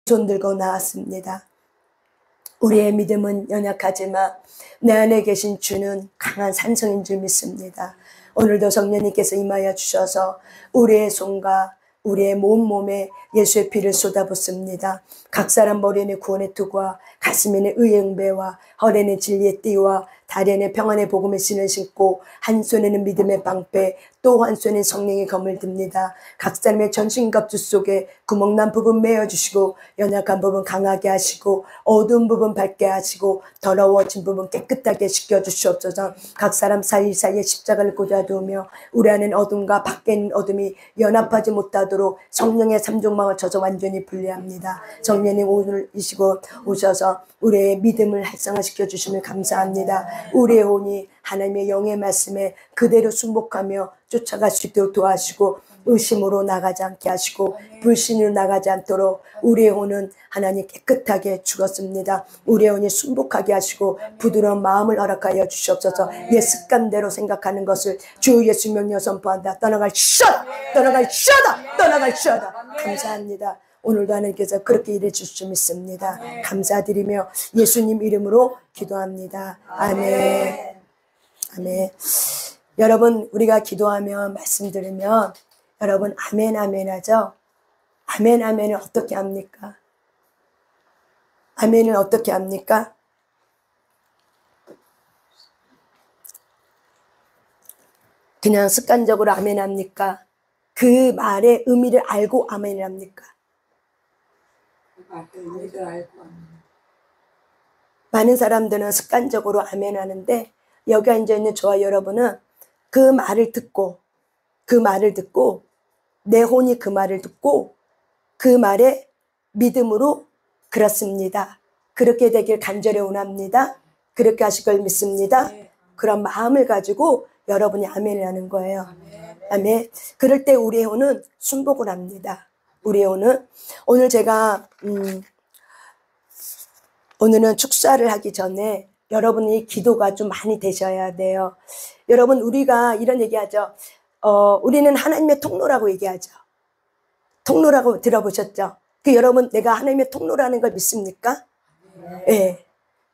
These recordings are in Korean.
손 들고 나왔습니다. 우리의 믿음은 연약하지만 내 안에 계신 주는 강한 산성인 줄 믿습니다. 오늘도 성령님께서 임하여 주셔서 우리의 손과 우리의 몸에 예수의 피를 쏟아붓습니다. 각 사람 머리에는 구원의 투구와 가슴에는 의의 응배와 허리에는 진리의 띠와 다리에는 평안의 복음의 신을 신고 한 손에는 믿음의 방패 또 한 손에는 성령의 검을 듭니다. 각 사람의 전신갑주 속에 구멍난 부분 메어주시고 연약한 부분 강하게 하시고 어두운 부분 밝게 하시고 더러워진 부분 깨끗하게 씻겨주시옵소서. 각 사람 사이사이에 십자가를 꽂아두며 우리 안엔 어둠과 밖에 있는 어둠이 연합하지 못하도록 성령의 삼종망을 쳐서 완전히 분리합니다. 성령님 오늘 이 시간 오셔서 우리의 믿음을 활성화시켜 주시면 감사합니다. 우리의 혼이 하나님의 영의 말씀에 그대로 순복하며 쫓아갈 수 있도록 도와주시고 의심으로 나가지 않게 하시고 불신으로 나가지 않도록 우리의 혼은 하나님 깨끗하게 죽었습니다. 우리의 혼이 순복하게 하시고 부드러운 마음을 허락하여 주시옵소서. 옛 습관대로 생각하는 것을 주 예수 명령 선포한다. 떠나갈 쉬어다. 떠나갈 쉬어다. 떠나갈 쉬어다. 감사합니다. 오늘도 하나님께서 그렇게 일해 주실 줄 믿습니다. 감사드리며 예수님 이름으로 기도합니다. 아멘. 아멘. 여러분 우리가 기도하면 말씀 들으면 여러분 아멘 아멘 하죠. 아멘 아멘을 어떻게 합니까? 아멘을 어떻게 합니까? 그냥 습관적으로 아멘 합니까? 그 말의 의미를 알고 아멘을 합니까? 많은 사람들은 습관적으로 아멘 하는데 여기 앉아있는 저와 여러분은 그 말을 듣고 내 혼이 그 말을 듣고 그 말에 믿음으로 그렇습니다. 그렇게 되길 간절히 원합니다. 그렇게 하실 걸 믿습니다. 그런 마음을 가지고 여러분이 아멘을 하는 거예요. 아멘. 그럴 때 우리의 혼은 순복을 합니다. 우리의 혼은 오늘 제가 오늘은 축사를 하기 전에 여러분이 기도가 좀 많이 되셔야 돼요. 여러분 우리가 이런 얘기하죠. 우리는 하나님의 통로라고 얘기하죠. 통로라고 들어보셨죠? 여러분 내가 하나님의 통로라는 걸 믿습니까? 네.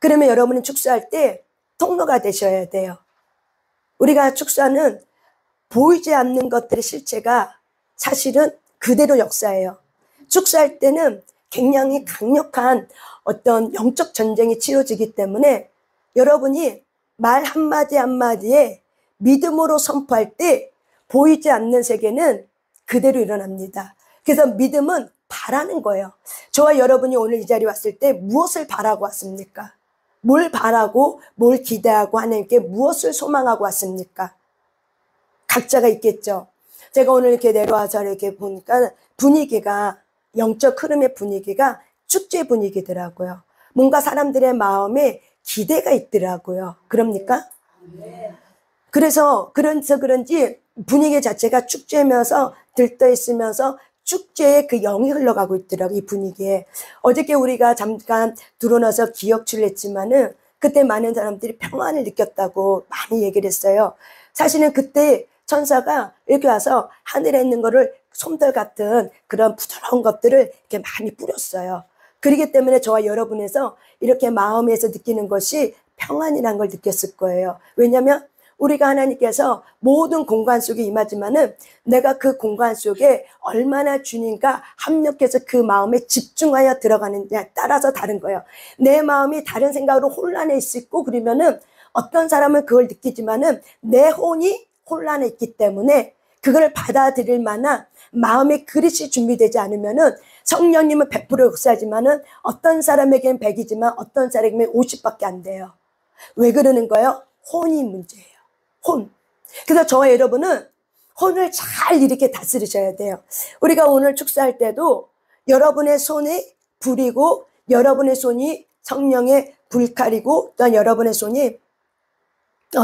그러면 여러분은 축사할 때 통로가 되셔야 돼요. 우리가 축사는 보이지 않는 것들의 실체가 사실은 그대로 역사예요. 축사할 때는 굉장히 강력한 어떤 영적 전쟁이 치러지기 때문에 여러분이 말 한마디 한마디에 믿음으로 선포할 때 보이지 않는 세계는 그대로 일어납니다. 그래서 믿음은 바라는 거예요. 저와 여러분이 오늘 이 자리에 왔을 때 무엇을 바라고 왔습니까? 뭘 바라고 뭘 기대하고 하나님께 무엇을 소망하고 왔습니까? 각자가 있겠죠. 제가 오늘 이렇게 내려와서 이렇게 보니까 분위기가 영적 흐름의 분위기가 축제 분위기더라고요. 뭔가 사람들의 마음에 기대가 있더라고요. 그럽니까? 그래서 그런지 분위기 자체가 축제면서 들떠있으면서 축제의 그 영이 흘러가고 있더라고요. 이 분위기에. 어저께 우리가 잠깐 들어나서 기억치를 했지만은 그때 많은 사람들이 평안을 느꼈다고 많이 얘기를 했어요. 사실은 그때 천사가 이렇게 와서 하늘에 있는 거를 솜털 같은 그런 부드러운 것들을 이렇게 많이 뿌렸어요. 그렇기 때문에 저와 여러분에서 이렇게 마음에서 느끼는 것이 평안이라는 걸 느꼈을 거예요. 왜냐하면 우리가 하나님께서 모든 공간 속에 임하지만은 내가 그 공간 속에 얼마나 주님과 합력해서 그 마음에 집중하여 들어가느냐에 따라서 다른 거예요. 내 마음이 다른 생각으로 혼란해 있고 그러면은 어떤 사람은 그걸 느끼지만은 내 혼이 혼란해 있기 때문에 그걸 받아들일 만한 마음의 그릇이 준비되지 않으면은 성령님은 100% 역사하지만은 어떤 사람에게는 100이지만 어떤 사람에게는 50밖에 안 돼요. 왜 그러는 거예요? 혼이 문제예요. 혼. 그래서 저와 여러분은 혼을 잘 이렇게 다스리셔야 돼요. 우리가 오늘 축사할 때도 여러분의 손에 불이고 여러분의 손이 성령의 불칼이고 또 여러분의 손이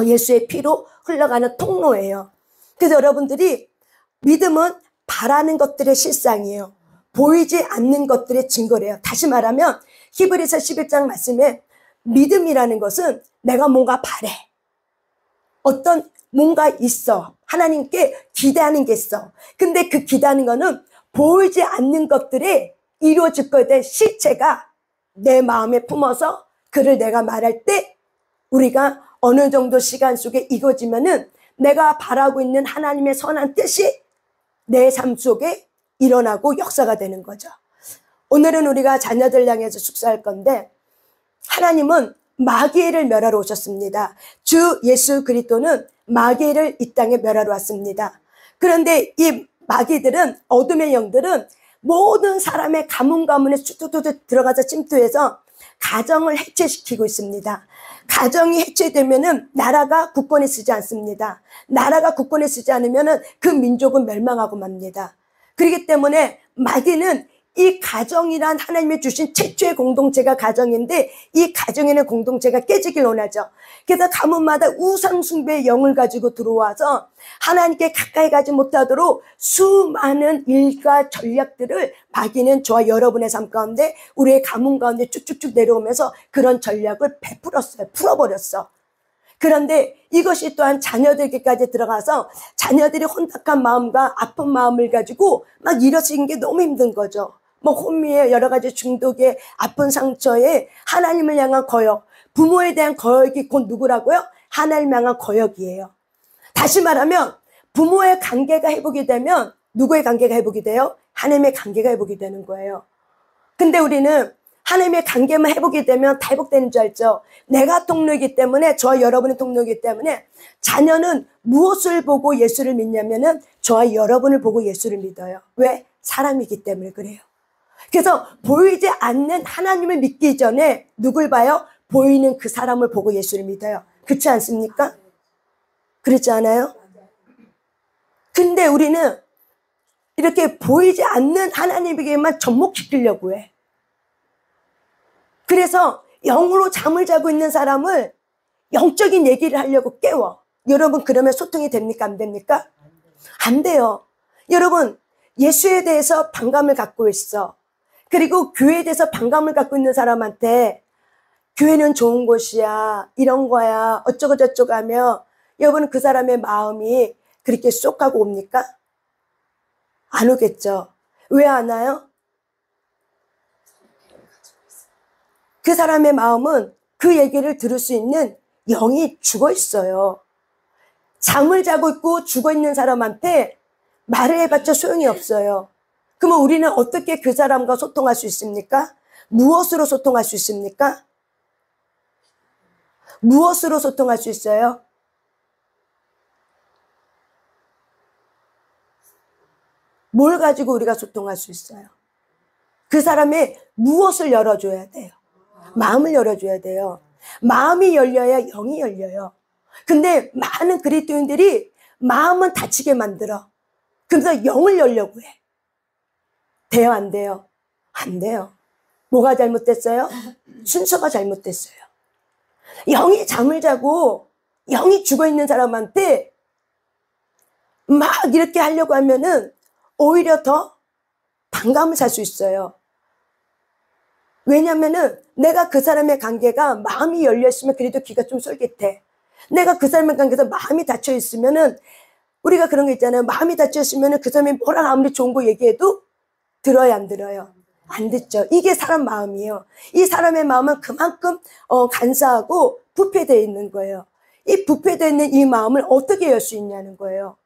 예수의 피로 흘러가는 통로예요. 그래서 여러분들이 믿음은 바라는 것들의 실상이에요. 보이지 않는 것들의 증거래요. 다시 말하면 히브리서 11장 말씀에 믿음이라는 것은 내가 뭔가 바래. 어떤 뭔가 있어. 하나님께 기대하는 게 있어. 근데 그 기대하는 거는 보이지 않는 것들의 이루어질 것에 대한 실체가 내 마음에 품어서 그를 내가 말할 때 우리가 어느 정도 시간 속에 이루어지면은 내가 바라고 있는 하나님의 선한 뜻이 내 삶 속에 일어나고 역사가 되는 거죠. 오늘은 우리가 자녀들 향해서 축사할 건데 하나님은 마귀를 멸하러 오셨습니다. 주 예수 그리스도는 마귀를 이 땅에 멸하러 왔습니다. 그런데 이 마귀들은, 어둠의 영들은 모든 사람의 가문에 쑥쑥쑥 들어가서 침투해서 가정을 해체시키고 있습니다. 가정이 해체되면은 나라가 굳건히 서지 않습니다. 나라가 굳건히 서지 않으면은 그 민족은 멸망하고 맙니다. 그렇기 때문에 마귀는 이 가정이란 하나님이 주신 최초의 공동체가 가정인데 이 가정에는 공동체가 깨지길 원하죠. 그래서 가문마다 우상숭배의 영을 가지고 들어와서 하나님께 가까이 가지 못하도록 수많은 일과 전략들을 마귀는 저와 여러분의 삶 가운데 우리의 가문 가운데 쭉쭉쭉 내려오면서 그런 전략을 베풀었어요. 풀어버렸어. 그런데 이것이 또한 자녀들에게까지 들어가서 자녀들이 혼탁한 마음과 아픈 마음을 가지고 막 일어서는 게 너무 힘든 거죠. 뭐 혼미에 여러 가지 중독에 아픈 상처에 하나님을 향한 거역, 부모에 대한 거역이 곧 누구라고요? 하나님을 향한 거역이에요. 다시 말하면 부모의 관계가 회복이 되면 누구의 관계가 회복이 돼요? 하나님의 관계가 회복이 되는 거예요. 근데 우리는 하나님의 관계만 회복이 되면 다 회복되는 줄 알죠? 내가 통로이기 때문에, 저와 여러분의 통로이기 때문에 자녀는 무엇을 보고 예수를 믿냐면은 저와 여러분을 보고 예수를 믿어요. 왜? 사람이기 때문에 그래요. 그래서 보이지 않는 하나님을 믿기 전에 누굴 봐요? 보이는 그 사람을 보고 예수를 믿어요. 그렇지 않습니까? 그렇지 않아요? 근데 우리는 이렇게 보이지 않는 하나님에게만 접목시키려고 해. 그래서 영으로 잠을 자고 있는 사람을 영적인 얘기를 하려고 깨워. 여러분, 그러면 소통이 됩니까? 안 됩니까? 안 돼요. 여러분, 예수에 대해서 반감을 갖고 있어. 그리고 교회에 대해서 반감을 갖고 있는 사람한테 교회는 좋은 곳이야, 이런 거야, 어쩌고 저쩌고 하며 여러분은 그 사람의 마음이 그렇게 쏙 하고 옵니까? 안 오겠죠. 왜 안 와요? 그 사람의 마음은 그 얘기를 들을 수 있는 영이 죽어 있어요. 잠을 자고 있고 죽어 있는 사람한테 말을 해봤자 소용이 없어요. 그러면 우리는 어떻게 그 사람과 소통할 수 있습니까? 무엇으로 소통할 수 있습니까? 무엇으로 소통할 수 있어요? 뭘 가지고 우리가 소통할 수 있어요? 그 사람의 무엇을 열어줘야 돼요? 마음을 열어줘야 돼요. 마음이 열려야 영이 열려요. 근데 많은 그리스도인들이 마음은 닫히게 만들어. 그래서 영을 열려고 해. 돼요, 안 돼요? 안 돼요. 뭐가 잘못됐어요? 순서가 잘못됐어요. 영이 잠을 자고 영이 죽어있는 사람한테 막 이렇게 하려고 하면은 오히려 더 반감을 살 수 있어요. 왜냐면은 내가 그 사람의 관계가 마음이 열려있으면 그래도 귀가 좀 쏠깃해. 내가 그 사람의 관계에서 마음이 닫혀있으면은, 우리가 그런 거 있잖아요. 마음이 닫혀있으면은 그 사람이 뭐라 아무리 좋은 거 얘기해도 들어요, 안 들어요? 안 듣죠. 이게 사람 마음이에요. 이 사람의 마음은 그만큼 간사하고 부패되어 있는 거예요. 이 부패되어 있는 이 마음을 어떻게 열 수 있냐는 거예요.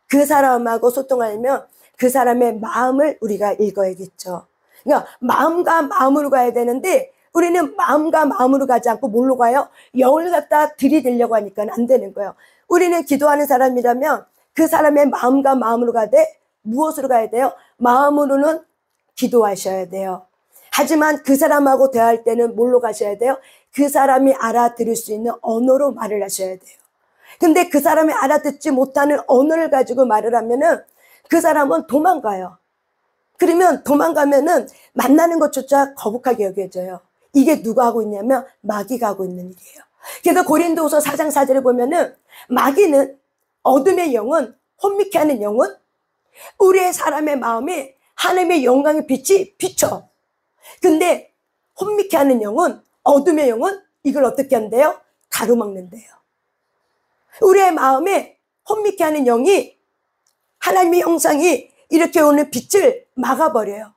그 사람하고 소통하려면 그 사람의 마음을 우리가 읽어야겠죠. 그러니까 마음과 마음으로 가야 되는데 우리는 마음과 마음으로 가지 않고 뭘로 가요? 영을 갖다 들이대려고 하니까 안 되는 거예요. 우리는 기도하는 사람이라면 그 사람의 마음과 마음으로 가되 무엇으로 가야 돼요? 마음으로는 기도하셔야 돼요. 하지만 그 사람하고 대화할 때는 뭘로 가셔야 돼요? 그 사람이 알아들을 수 있는 언어로 말을 하셔야 돼요. 근데 그 사람이 알아듣지 못하는 언어를 가지고 말을 하면은 그 사람은 도망가요. 그러면 도망가면은 만나는 것조차 거북하게 여겨져요. 이게 누가 하고 있냐면 마귀가 하고 있는 일이에요. 그래서 고린도후서 4장 4절에 보면은 마귀는, 어둠의 영은, 혼미케 하는 영은 우리의 사람의 마음에 하나님의 영광의 빛이 비쳐. 근데 혼미케 하는 영은, 어둠의 영은 이걸 어떻게 한대요? 가로막는데요. 우리의 마음에 혼미케 하는 영이, 하나님의 형상이 이렇게 오는 빛을 막아버려요.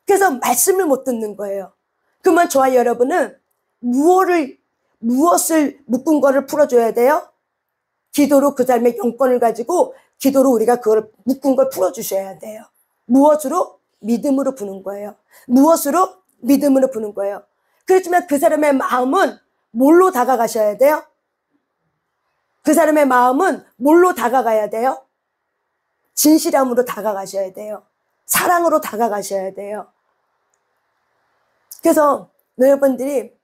그래서 말씀을 못 듣는 거예요. 그러면 저와 여러분은 무엇을 묶은 거를 풀어줘야 돼요? 기도로 그 사람의 영권을 가지고 기도로 우리가 그걸 묶은 걸 풀어주셔야 돼요. 무엇으로? 믿음으로 부는 거예요. 무엇으로? 믿음으로 부는 거예요. 그렇지만 그 사람의 마음은 뭘로 다가가셔야 돼요? 그 사람의 마음은 뭘로 다가가야 돼요? 진실함으로 다가가셔야 돼요. 사랑으로 다가가셔야 돼요. 그래서 여러분들이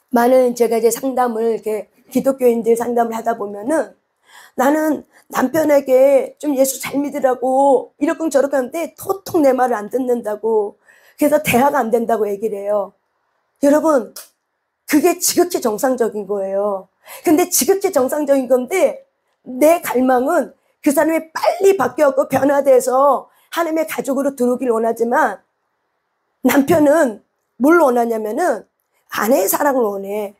많은 제가 이제 상담을 이렇게 기독교인들 상담을 하다 보면은 나는 남편에게 좀 예수 잘 믿으라고 이러쿵 저러쿵 하는데 도통 내 말을 안 듣는다고, 그래서 대화가 안 된다고 얘기를 해요. 여러분, 그게 지극히 정상적인 거예요. 근데 지극히 정상적인 건데 내 갈망은 그 사람이 빨리 바뀌었고 변화돼서 하나님의 가족으로 들어오길 원하지만 남편은 뭘 원하냐면은 아내의 사랑을 원해.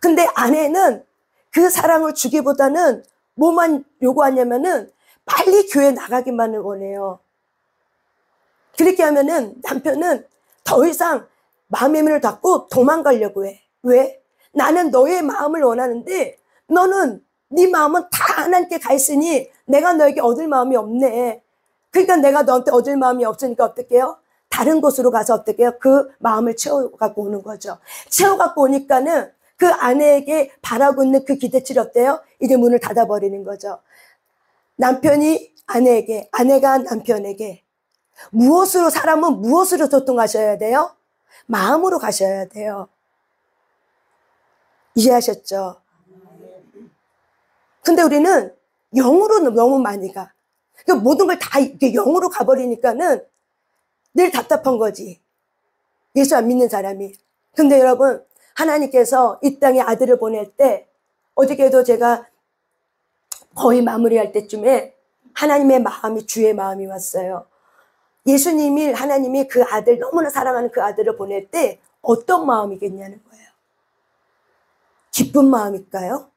근데 아내는 그 사랑을 주기보다는 뭐만 요구하냐면은 빨리 교회 나가기만을 원해요. 그렇게 하면은 남편은 더 이상 마음의 문을 닫고 도망가려고 해. 왜? 나는 너의 마음을 원하는데 너는 네 마음은 다 하나님께 가 있으니 내가 너에게 얻을 마음이 없네. 그러니까 내가 너한테 얻을 마음이 없으니까 어떻게 해요? 다른 곳으로 가서 어떻게 해요? 그 마음을 채워갖고 오는 거죠. 채워갖고 오니까는 그 아내에게 바라고 있는 그 기대치를 어때요? 이제 문을 닫아버리는 거죠. 남편이 아내에게, 아내가 남편에게 사람은 무엇으로 소통하셔야 돼요? 마음으로 가셔야 돼요. 이해하셨죠? 근데 우리는 영으로 너무 많이 가. 그러니까 모든 걸 다 영으로 가버리니까는 늘 답답한 거지. 예수 안 믿는 사람이. 근데 여러분, 하나님께서 이 땅에 아들을 보낼 때, 어저께도 제가 거의 마무리할 때쯤에 하나님의 마음이, 주의 마음이 왔어요. 예수님이, 하나님이 그 아들, 너무나 사랑하는 그 아들을 보낼 때 어떤 마음이겠냐는 거예요. 기쁜 마음일까요?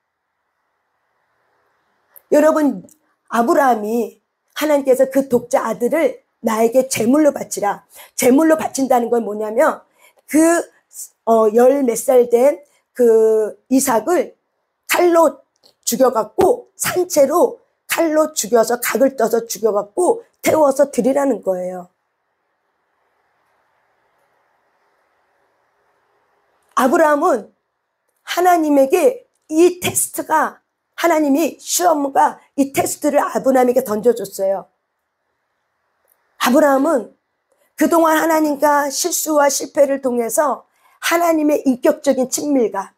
여러분, 아브라함이 하나님께서 그 독자 아들을 나에게 제물로 바치라. 제물로 바친다는 건 뭐냐면 열 몇 살 된 그 이삭을 칼로 죽여갖고 산채로 칼로 죽여서 각을 떠서 죽여갖고 태워서 드리라는 거예요. 아브라함은 하나님에게 이 테스트가, 하나님이 시험과 이 테스트를 아브라함에게 던져줬어요. 아브라함은 그동안 하나님과 실수와 실패를 통해서 하나님의 인격적인 친밀감이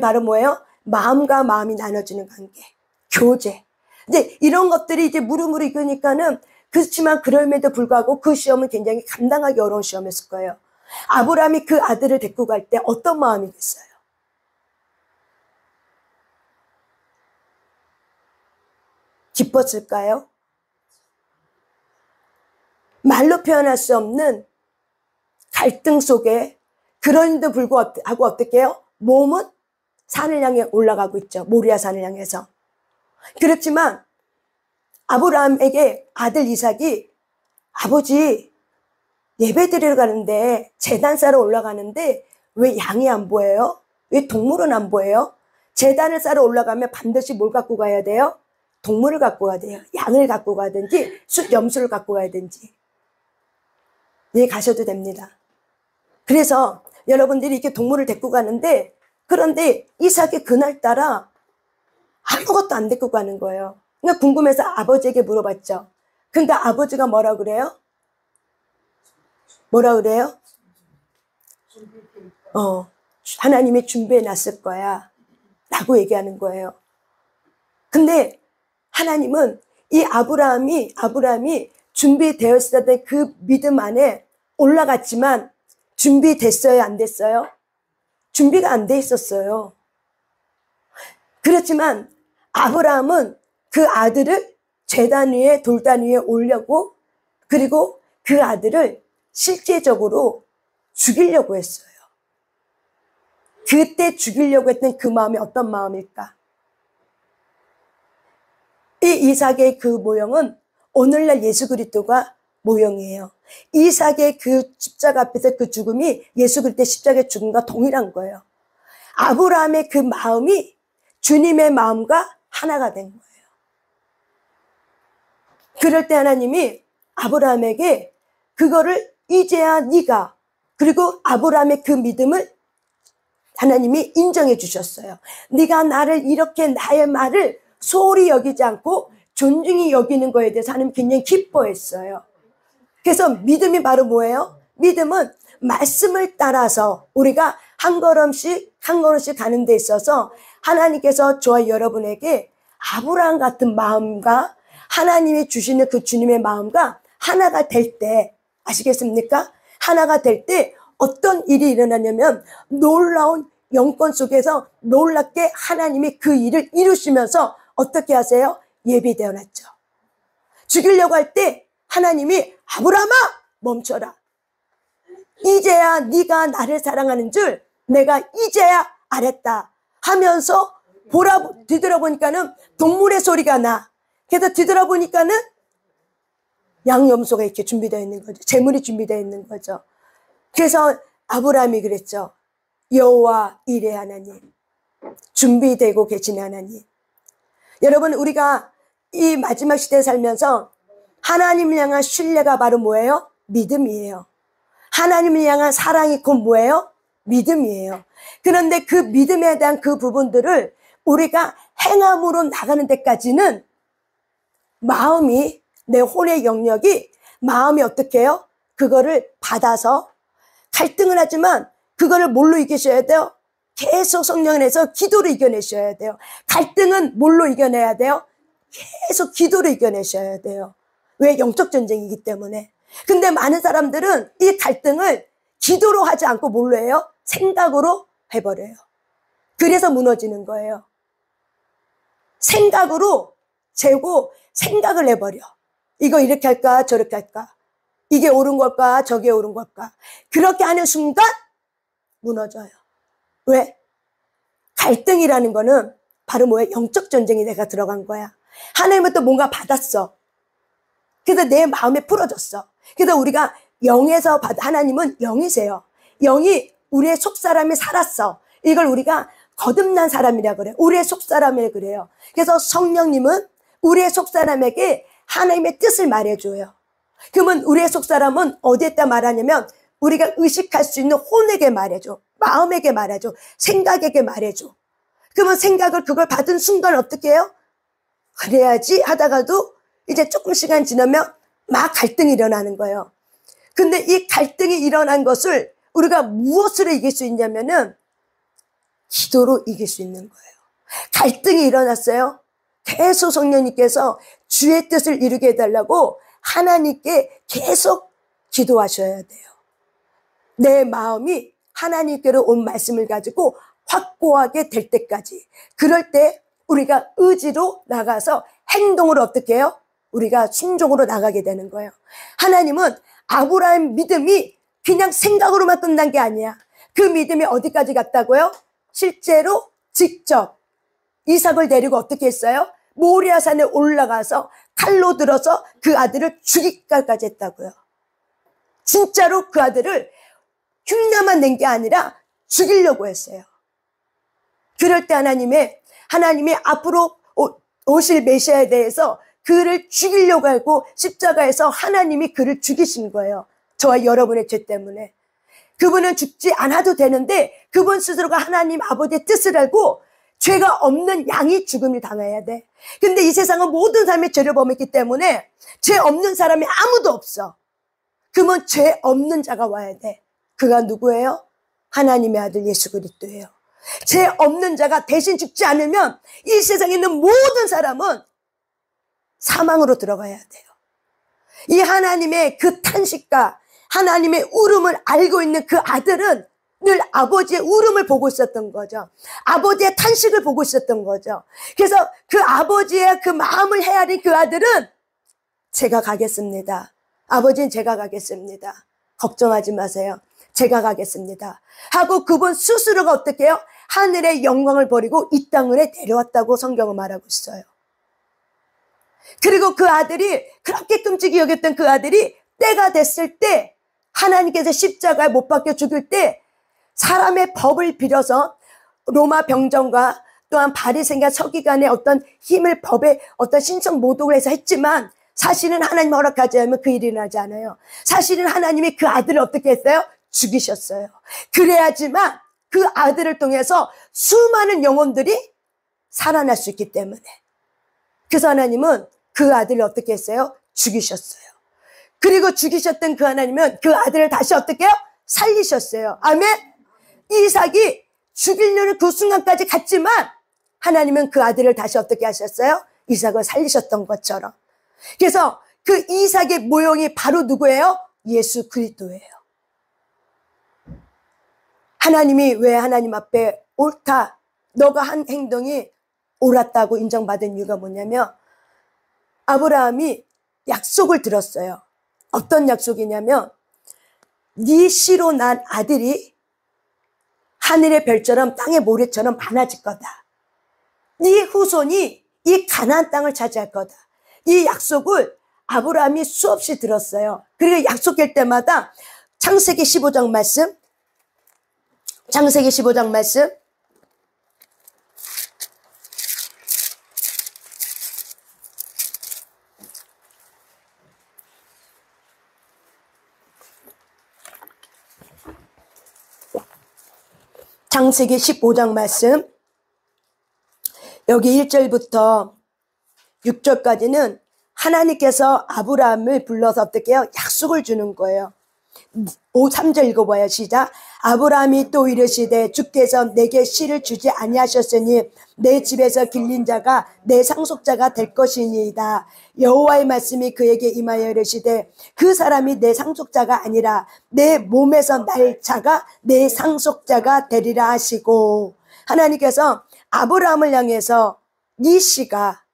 바로 뭐예요? 마음과 마음이 나눠지는 관계, 교제. 이제 이런 것들이 이제 무르무르 익으니까는, 그렇지만 그럼에도 불구하고 그 시험은 굉장히 감당하기 어려운 시험이었을 거예요. 아브라함이 그 아들을 데리고 갈 때 어떤 마음이겠어요? 기뻤을까요? 말로 표현할 수 없는 갈등 속에, 그런데도 불구하고 어떻게 해요? 몸은 산을 향해 올라가고 있죠. 모리아 산을 향해서. 그렇지만 아브라함에게 아들 이삭이, 아버지, 예배 드리러 가는데, 제단 쌓러 올라가는데 왜 양이 안 보여요? 왜 동물은 안 보여요? 제단을 쌓러 올라가면 반드시 뭘 갖고 가야 돼요? 동물을 갖고 가야 돼요. 양을 갖고 가든지 염소를 갖고 가야든지. 네, 가셔도 됩니다. 그래서 여러분들이 이렇게 동물을 데리고 가는데, 그런데 이삭이 그날따라 아무것도 안 데리고 가는 거예요. 그러니까 궁금해서 아버지에게 물어봤죠. 그러니까 아버지가 뭐라 그래요? 뭐라 그래요? 하나님이 준비해 놨을 거야 라고 얘기하는 거예요. 근데 하나님은 이 아브라함이 준비되어 있었던 그 믿음 안에 올라갔지만 준비됐어요, 안 됐어요? 준비가 안 돼 있었어요. 그렇지만 아브라함은 그 아들을 제단 위에, 돌단 위에 올려고, 그리고 그 아들을 실제적으로 죽이려고 했어요. 그때 죽이려고 했던 그 마음이 어떤 마음일까? 이 이삭의 그 모형은 오늘날 예수 그리스도가 모형이에요. 이삭의 그 십자가 앞에서 그 죽음이 예수 그리스도의 십자가의 죽음과 동일한 거예요. 아브라함의 그 마음이 주님의 마음과 하나가 된 거예요. 그럴 때 하나님이 아브라함에게 그거를 이제야 네가, 그리고 아브라함의 그 믿음을 하나님이 인정해 주셨어요. 네가 나를 이렇게 나의 말을 소홀히 여기지 않고 존중히 여기는 거에 대해서 하나님 굉장히 기뻐했어요. 그래서 믿음이 바로 뭐예요? 믿음은 말씀을 따라서 우리가 한 걸음씩 한 걸음씩 가는 데 있어서 하나님께서 저와 여러분에게 아브라함 같은 마음과 하나님이 주시는 그 주님의 마음과 하나가 될 때, 아시겠습니까? 하나가 될 때 어떤 일이 일어나냐면 놀라운 영권 속에서 놀랍게 하나님이 그 일을 이루시면서 어떻게 하세요? 예비되어 놨죠. 죽이려고 할 때 하나님이 아브라함아 멈춰라. 이제야 네가 나를 사랑하는 줄 내가 이제야 알았다 하면서 뒤돌아보니까는 동물의 소리가 나. 그래서 뒤돌아보니까는 양염소가 이렇게 준비되어 있는 거죠. 재물이 준비되어 있는 거죠. 그래서 아브라함이 그랬죠. 여호와 이레 하나님, 준비되고 계신 하나님. 여러분, 우리가 이 마지막 시대에 살면서 하나님을 향한 신뢰가 바로 뭐예요? 믿음이에요. 하나님을 향한 사랑이 곧 뭐예요? 믿음이에요. 그런데 그 믿음에 대한 그 부분들을 우리가 행함으로 나가는 데까지는 마음이, 내 혼의 영역이, 마음이 어떻게 해요? 그거를 받아서 갈등을 하지만 그거를 뭘로 이기셔야 돼요? 계속 성령 안에서 기도로 이겨내셔야 돼요. 갈등은 뭘로 이겨내야 돼요? 계속 기도로 이겨내셔야 돼요. 왜? 영적 전쟁이기 때문에. 근데 많은 사람들은 이 갈등을 기도로 하지 않고 뭘로 해요? 생각으로 해버려요. 그래서 무너지는 거예요. 생각으로 재고 생각을 해버려. 이거 이렇게 할까 저렇게 할까? 이게 옳은 걸까 저게 옳은 걸까? 그렇게 하는 순간 무너져요. 왜? 갈등이라는 거는 바로 뭐예요? 영적 전쟁이 내가 들어간 거야. 하나님부터 뭔가 받았어. 그래서 내 마음에 풀어졌어. 그래서 우리가 영에서 하나님은 영이세요. 영이 우리의 속사람이 살았어. 이걸 우리가 거듭난 사람이라 그래요. 우리의 속사람이라 그래요. 그래서 성령님은 우리의 속사람에게 하나님의 뜻을 말해줘요. 그러면 우리의 속사람은 어디에다 말하냐면 우리가 의식할 수 있는 혼에게 말해줘. 마음에게 말해줘. 생각에게 말해줘. 그러면 생각을 그걸 받은 순간 어떻게 해요? 그래야지 하다가도 이제 조금 시간 지나면 막 갈등이 일어나는 거예요. 근데 이 갈등이 일어난 것을 우리가 무엇으로 이길 수 있냐면은 기도로 이길 수 있는 거예요. 갈등이 일어났어요. 계속 성령님께서 주의 뜻을 이루게 해달라고 하나님께 계속 기도하셔야 돼요. 내 마음이 하나님께로 온 말씀을 가지고 확고하게 될 때까지. 그럴 때 우리가 의지로 나가서 행동으로 어떻게 해요? 우리가 순종으로 나가게 되는 거예요. 하나님은 아브라함 믿음이 그냥 생각으로만 끝난 게 아니야. 그 믿음이 어디까지 갔다고요? 실제로 직접 이삭을 데리고 어떻게 했어요? 모리아산에 올라가서 칼로 들어서 그 아들을 죽이기까지 했다고요. 진짜로 그 아들을 흉내만 낸 게 아니라 죽이려고 했어요. 그럴 때 하나님이 앞으로 오실 메시아에 대해서 그를 죽이려고 하고 십자가에서 하나님이 그를 죽이신 거예요. 저와 여러분의 죄 때문에. 그분은 죽지 않아도 되는데 그분 스스로가 하나님 아버지의 뜻을 알고 죄가 없는 양이 죽음을 당해야 돼. 근데 이 세상은 모든 사람이 죄를 범했기 때문에 죄 없는 사람이 아무도 없어. 그러면 죄 없는 자가 와야 돼. 그가 누구예요? 하나님의 아들 예수 그리스도예요. 죄 없는 자가 대신 죽지 않으면 이 세상에 있는 모든 사람은 사망으로 들어가야 돼요. 이 하나님의 그 탄식과 하나님의 울음을 알고 있는 그 아들은 늘 아버지의 울음을 보고 있었던 거죠. 아버지의 탄식을 보고 있었던 거죠. 그래서 그 아버지의 그 마음을 헤아린 그 아들은 제가 가겠습니다. 아버지는 제가 가겠습니다. 걱정하지 마세요. 제가 가겠습니다. 하고 그분 스스로가 어떻게 해요? 하늘의 영광을 버리고 이 땅에 내려왔다고 성경은 말하고 있어요. 그리고 그 아들이 그렇게 끔찍이 여겼던 그 아들이 때가 됐을 때 하나님께서 십자가에 못 박혀 죽일 때 사람의 법을 빌어서 로마 병정과 또한 바리새인과 서기관의 어떤 힘을 법에 어떤 신청 모독을 해서 했지만 사실은 하나님 허락하지 않으면 그 일이 일어나지 않아요. 사실은 하나님이 그 아들을 어떻게 했어요? 죽이셨어요. 그래야지만 그 아들을 통해서 수많은 영혼들이 살아날 수 있기 때문에. 그래서 하나님은 그 아들을 어떻게 했어요? 죽이셨어요. 그리고 죽이셨던 그 하나님은 그 아들을 다시 어떻게 해요? 살리셨어요. 아멘. 이삭이 죽이려는 그 순간까지 갔지만 하나님은 그 아들을 다시 어떻게 하셨어요? 이삭을 살리셨던 것처럼. 그래서 그 이삭의 모형이 바로 누구예요? 예수 그리스도예요. 하나님이 왜 하나님 앞에 옳다, 너가 한 행동이 옳았다고 인정받은 이유가 뭐냐면 아브라함이 약속을 들었어요. 어떤 약속이냐면 네 씨로 난 아들이 하늘의 별처럼 땅의 모래처럼 많아질 거다. 네 후손이 이 가나안 땅을 차지할 거다. 이 약속을 아브라함이 수없이 들었어요. 그리고 약속할 때마다 창세기 15장 말씀, 창세기 15장 말씀, 창세기 15장 말씀, 여기 1절부터 6절까지는 하나님께서 아브라함을 불러서 어떻게 해요? 약속을 주는 거예요. 3절 읽어봐요. 시작. 아브라함이 또 이르시되 주께서 내게 씨를 주지 아니하셨으니 내 집에서 길린 자가 내 상속자가 될 것이니이다. 여호와의 말씀이 그에게 임하여 이르시되 그 사람이 내 상속자가 아니라 내 몸에서 날 자가 내 상속자가 되리라 하시고, 하나님께서 아브라함을 향해서 네 씨가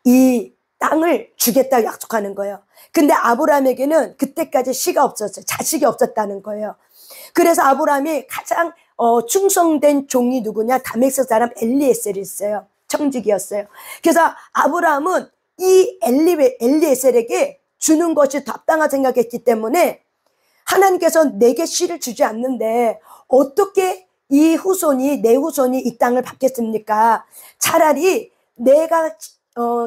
이 땅을 주겠다고 약속하는 거예요. 근데 아브라함에게는 그때까지 씨가 없었어요. 자식이 없었다는 거예요. 그래서 아브라함이 가장 충성된 종이 누구냐? 다메섹 사람 엘리에셀이 있어요. 청직이었어요. 그래서 아브라함은 이 엘리에셀에게 주는 것이 답당하다 생각했기 때문에 하나님께서 내게 씨를 주지 않는데 어떻게 이 후손이, 내 후손이 이 땅을 받겠습니까? 차라리 내가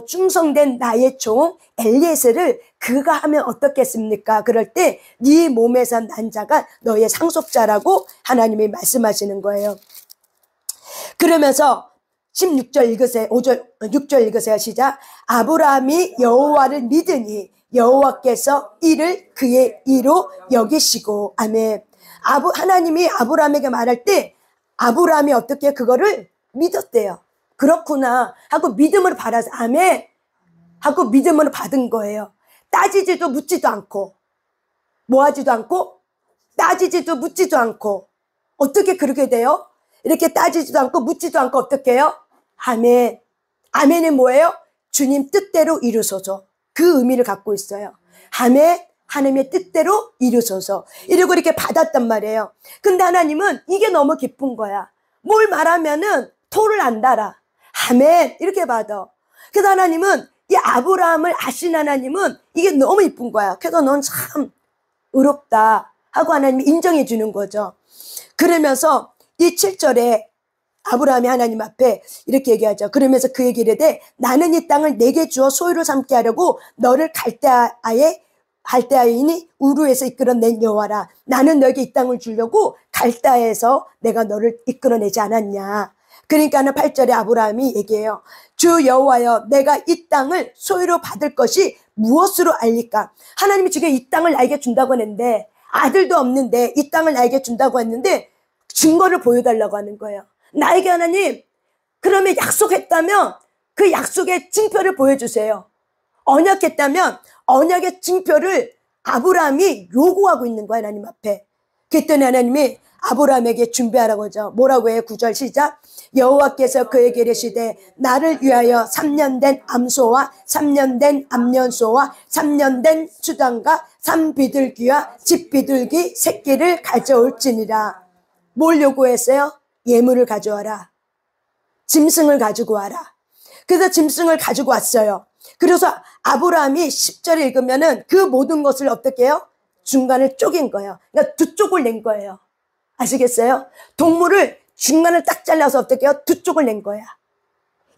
충성된 나의 종 엘리에셀을 그가 하면 어떻겠습니까? 그럴 때 네 몸에서 난 자가 너의 상속자라고 하나님이 말씀하시는 거예요. 그러면서 16절 읽으세요. 6절 읽으세요. 시작. 아브라함이 여호와를 믿으니 여호와께서 이를 그의 이로 여기시고. 아멘. 하나님이 아브라함에게 말할 때 아브라함이 어떻게 그거를 믿었대요. 그렇구나 하고 믿음으로 받아서 아멘 하고 믿음으로 받은 거예요. 따지지도 묻지도 않고 뭐하지도 않고 따지지도 묻지도 않고. 어떻게 그렇게 돼요? 이렇게 따지지도 않고 묻지도 않고 어떻게 해요? 아멘. 아멘이 뭐예요? 주님 뜻대로 이루소서. 그 의미를 갖고 있어요. 아멘. 하나님의 뜻대로 이루소서. 이러고 이렇게 받았단 말이에요. 근데 하나님은 이게 너무 기쁜 거야. 뭘 말하면은 토를 안 달아. 아멘. 이렇게 받아. 그래서 하나님은 이 아브라함을 아신 하나님은 이게 너무 이쁜 거야. 그래서 넌 참 의롭다 하고 하나님이 인정해 주는 거죠. 그러면서 이 7절에 아브라함이 하나님 앞에 이렇게 얘기하죠. 그러면서 그에게 이르되 나는 이 땅을 내게 주어 소유로 삼게 하려고 너를 갈대아인이 우르에서 이끌어낸 여호와라. 나는 너에게 이 땅을 주려고 갈대아에서 내가 너를 이끌어내지 않았냐. 그러니까는 8절에 아브라함이 얘기해요. 주 여호와여, 내가 이 땅을 소유로 받을 것이 무엇으로 알리까? 하나님이 지금 이 땅을 나에게 준다고 했는데 아들도 없는데 이 땅을 나에게 준다고 했는데 증거를 보여달라고 하는 거예요. 나에게 하나님 그러면 약속했다면 그 약속의 증표를 보여주세요. 언약했다면 언약의 증표를 아브라함이 요구하고 있는 거예요. 하나님 앞에. 그랬더니 하나님이 아브라함에게 준비하라고 하죠. 뭐라고 해요? 9절 시작. 여호와께서 그에게 이르시되 나를 위하여 3년 된 암소와 3년 된 암년소와 3년 된 수단과 산비둘기와 집비둘기 새끼를 가져올지니라. 뭘 요구했어요? 예물을 가져와라. 짐승을 가지고 와라. 그래서 짐승을 가지고 왔어요. 그래서 아브라함이 10절에 읽으면은 그 모든 것을 어떻게 해요? 중간을 쪼갠 거예요. 그러니까 두 쪽을 낸 거예요. 아시겠어요? 동물을 중간을 딱 잘라서 어떻게 해요? 두 쪽을 낸 거야.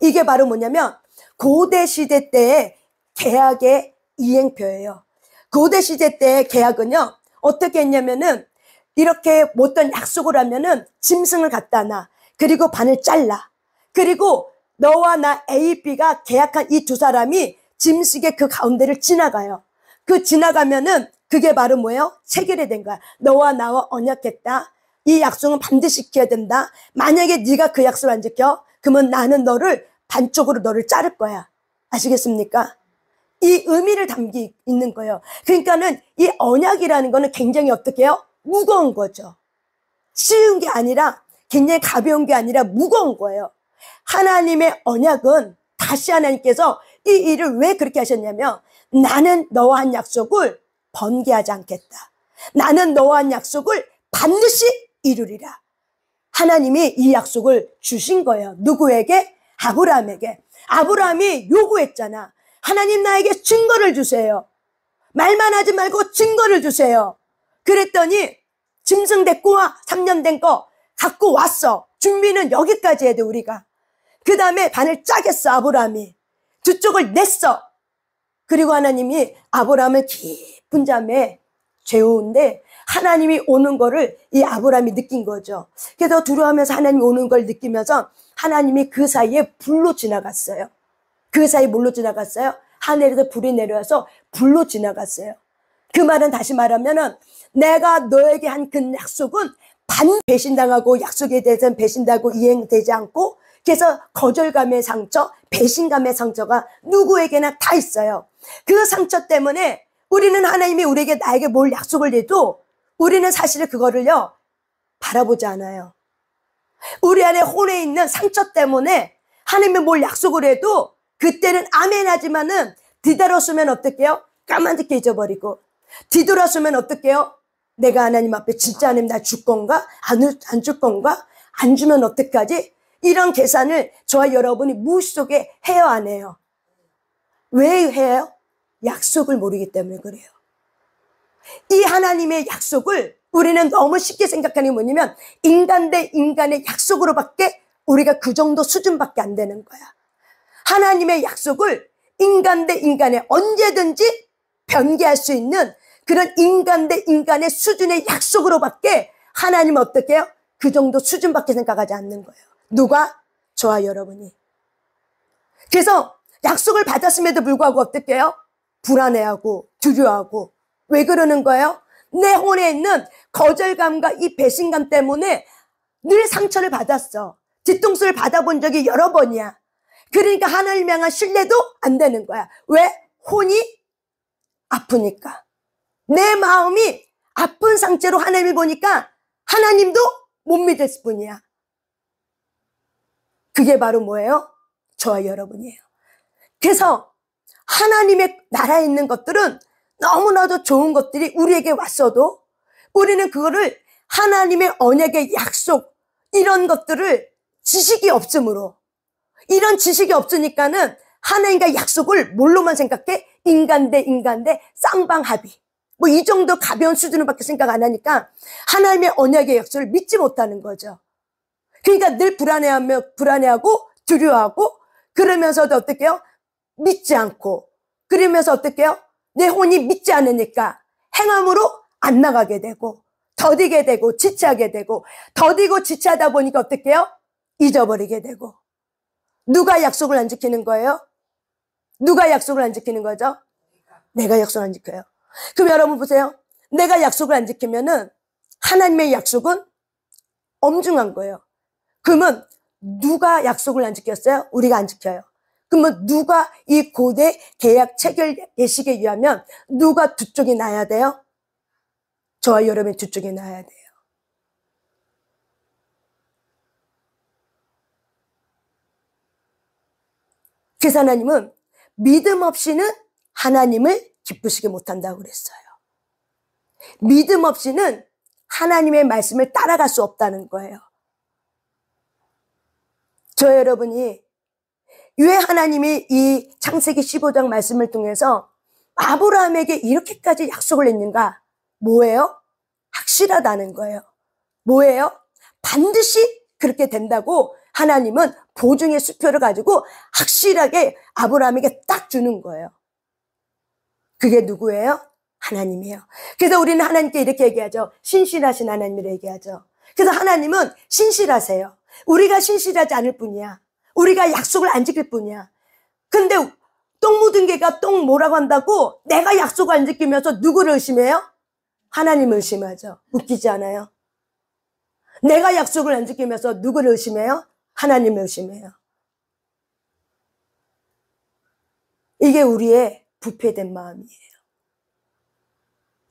이게 바로 뭐냐면 고대 시대 때의 계약의 이행표예요. 고대 시대 때의 계약은요, 어떻게 했냐면은 이렇게 어떤 약속을 하면은 짐승을 갖다 놔. 그리고 반을 잘라. 그리고 너와 나 A, B가 계약한 이 두 사람이 짐승의 그 가운데를 지나가요. 그 지나가면은 그게 바로 뭐예요? 체결이 된 거야. 너와 나와 언약했다. 이 약속은 반드시 지켜야 된다. 만약에 네가 그 약속을 안 지켜, 그러면 나는 너를 반쪽으로 너를 자를 거야. 아시겠습니까? 이 의미를 담기 있는 거예요. 그러니까는 이 언약이라는 거는 굉장히 어떻게 해요? 무거운 거죠. 쉬운 게 아니라, 굉장히 가벼운 게 아니라 무거운 거예요. 하나님의 언약은 다시 하나님께서 이 일을 왜 그렇게 하셨냐면, 나는 너와 한 약속을 번개하지 않겠다. 나는 너와 한 약속을 반드시 이루리라. 하나님이 이 약속을 주신 거예요. 누구에게? 아브라함에게. 아브라함이 요구했잖아. 하나님 나에게 증거를 주세요. 말만 하지 말고 증거를 주세요. 그랬더니 짐승 데리고 와. 3년 된 거 갖고 왔어. 준비는 여기까지 해야 돼 우리가. 그 다음에 반을 짜겠어 아브라함이. 두 쪽을 냈어. 그리고 하나님이 아브라함을 깊은 잠에 재우는데 하나님이 오는 거를 이 아브라함이 느낀 거죠. 그래서 두려워하면서 하나님이 오는 걸 느끼면서 하나님이 그 사이에 불로 지나갔어요. 그 사이 뭘로 지나갔어요? 하늘에서 불이 내려와서 불로 지나갔어요. 그 말은 다시 말하면은 내가 너에게 한 그 약속은 반 배신당하고 약속에 대해서는 배신당하고 이행되지 않고 그래서 거절감의 상처, 배신감의 상처가 누구에게나 다 있어요. 그 상처 때문에 우리는 하나님이 우리에게 나에게 뭘 약속을 해도 우리는 사실 그거를요 바라보지 않아요. 우리 안에 혼에 있는 상처 때문에 하나님이 뭘 약속을 해도 그때는 아멘 하지만은 뒤돌아서면 어떡해요? 까만득해 잊어버리고 뒤돌아서면 어떡해요? 내가 하나님 앞에 진짜 하나님 나 줄 건가? 안 줄 건가? 안 주면 어떡하지? 이런 계산을 저와 여러분이 무의식 속에 해요 안 해요? 왜 해요? 약속을 모르기 때문에 그래요. 이 하나님의 약속을 우리는 너무 쉽게 생각하는 게 뭐냐면 인간 대 인간의 약속으로밖에 우리가 그 정도 수준밖에 안 되는 거야. 하나님의 약속을 인간 대 인간의 언제든지 변개할 수 있는 그런 인간 대 인간의 수준의 약속으로밖에 하나님은 어떻게 해요? 그 정도 수준밖에 생각하지 않는 거예요. 누가? 저와 여러분이. 그래서 약속을 받았음에도 불구하고 어떻게 해요? 불안해하고 두려워하고. 왜 그러는 거예요? 내 혼에 있는 거절감과 이 배신감 때문에 늘 상처를 받았어. 뒤통수를 받아본 적이 여러 번이야. 그러니까 하나님 향한 신뢰도 안 되는 거야. 왜? 혼이 아프니까. 내 마음이 아픈 상태로 하나님을 보니까 하나님도 못 믿을 뿐이야. 그게 바로 뭐예요? 저와 여러분이에요. 그래서 하나님의 나라에 있는 것들은 너무나도 좋은 것들이 우리에게 왔어도 우리는 그거를 하나님의 언약의 약속 이런 것들을 지식이 없으므로 이런 지식이 없으니까는 하나님과 약속을 뭘로만 생각해? 인간 대 인간 대 쌍방합의 뭐 이 정도 가벼운 수준으로밖에 생각 안 하니까 하나님의 언약의 약속을 믿지 못하는 거죠. 그러니까 늘 불안해하고 두려워하고 그러면서도 어떻게 해요? 믿지 않고 그러면서 어떻게 해요? 내 혼이 믿지 않으니까 행함으로 안 나가게 되고 더디게 되고 지체하게 되고 더디고 지체하다 보니까 어떻게 해요? 잊어버리게 되고 누가 약속을 안 지키는 거예요? 누가 약속을 안 지키는 거죠? 내가 약속을 안 지켜요. 그럼 여러분 보세요. 내가 약속을 안 지키면은 하나님의 약속은 엄중한 거예요. 그러면 누가 약속을 안 지켰어요? 우리가 안 지켜요. 그러면 누가 이 고대 계약 체결 예식에 의하면 누가 두 쪽이 나야 돼요? 저와 여러분이 두 쪽이 나야 돼요. 그래서 하나님은 믿음 없이는 하나님을 기쁘시게 못한다고 그랬어요. 믿음 없이는 하나님의 말씀을 따라갈 수 없다는 거예요. 저 여러분이 왜 하나님이 이 창세기 15장 말씀을 통해서 아브라함에게 이렇게까지 약속을 했는가? 뭐예요? 확실하다는 거예요. 뭐예요? 반드시 그렇게 된다고 하나님은 보증의 수표를 가지고 확실하게 아브라함에게 딱 주는 거예요. 그게 누구예요? 하나님이에요. 그래서 우리는 하나님께 이렇게 얘기하죠. 신실하신 하나님이라 얘기하죠. 그래서 하나님은 신실하세요. 우리가 신실하지 않을 뿐이야. 우리가 약속을 안 지킬 뿐이야. 근데 똥 묻은 개가 똥 뭐라고 한다고 내가 약속을 안 지키면서 누구를 의심해요? 하나님을 의심하죠. 웃기지 않아요? 내가 약속을 안 지키면서 누구를 의심해요? 하나님을 의심해요. 이게 우리의 부패된 마음이에요.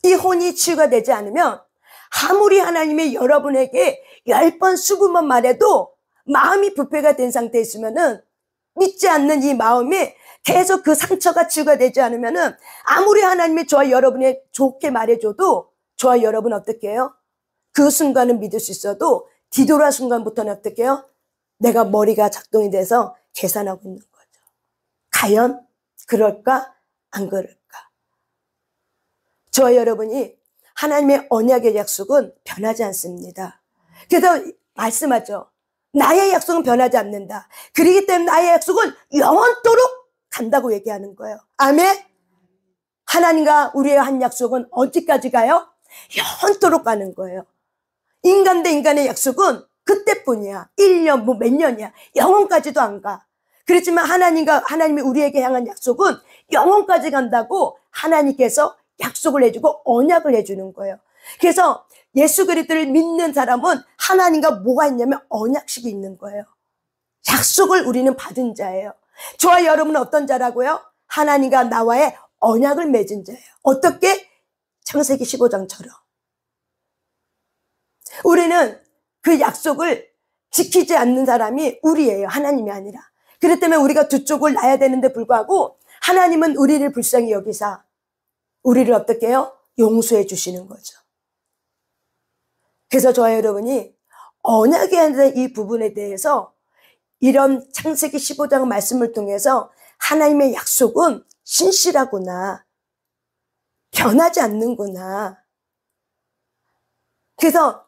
이 혼이 치유가 되지 않으면 아무리 하나님이 여러분에게 10번 20번 말해도 마음이 부패가 된 상태에 있으면은 믿지 않는 이 마음이 계속 그 상처가 치유가 되지 않으면은 아무리 하나님이 저와 여러분이 좋게 말해줘도 저와 여러분 어떻게 해요? 그 순간은 믿을 수 있어도 뒤돌아 순간부터는 어떻게 해요? 내가 머리가 작동이 돼서 계산하고 있는 거죠. 과연 그럴까? 안 그럴까? 저와 여러분이 하나님의 언약의 약속은 변하지 않습니다. 그래서 말씀하죠. 나의 약속은 변하지 않는다. 그렇기 때문에 나의 약속은 영원토록 간다고 얘기하는 거예요. 아멘? 하나님과 우리의 한 약속은 언제까지 가요? 영원토록 가는 거예요. 인간 대 인간의 약속은 그때뿐이야. 1년, 몇 년이야. 영원까지도 안 가. 그렇지만 하나님이 우리에게 향한 약속은 영원까지 간다고 하나님께서 약속을 해주고 언약을 해주는 거예요. 그래서 예수 그리스도를 믿는 사람은 하나님과 뭐가 있냐면 언약식이 있는 거예요. 약속을 우리는 받은 자예요. 저와 여러분은 어떤 자라고요? 하나님과 나와의 언약을 맺은 자예요. 어떻게? 창세기 15장처럼. 우리는 그 약속을 지키지 않는 사람이 우리예요. 하나님이 아니라. 그렇기 때문에 우리가 두 쪽을 놔야 되는데 불구하고 하나님은 우리를 불쌍히 여기사 우리를 어떻게 해요? 용서해 주시는 거죠. 그래서 저와 여러분이 언약에 대한 이 부분에 대해서 이런 창세기 15장 말씀을 통해서 하나님의 약속은 신실하구나. 변하지 않는구나. 그래서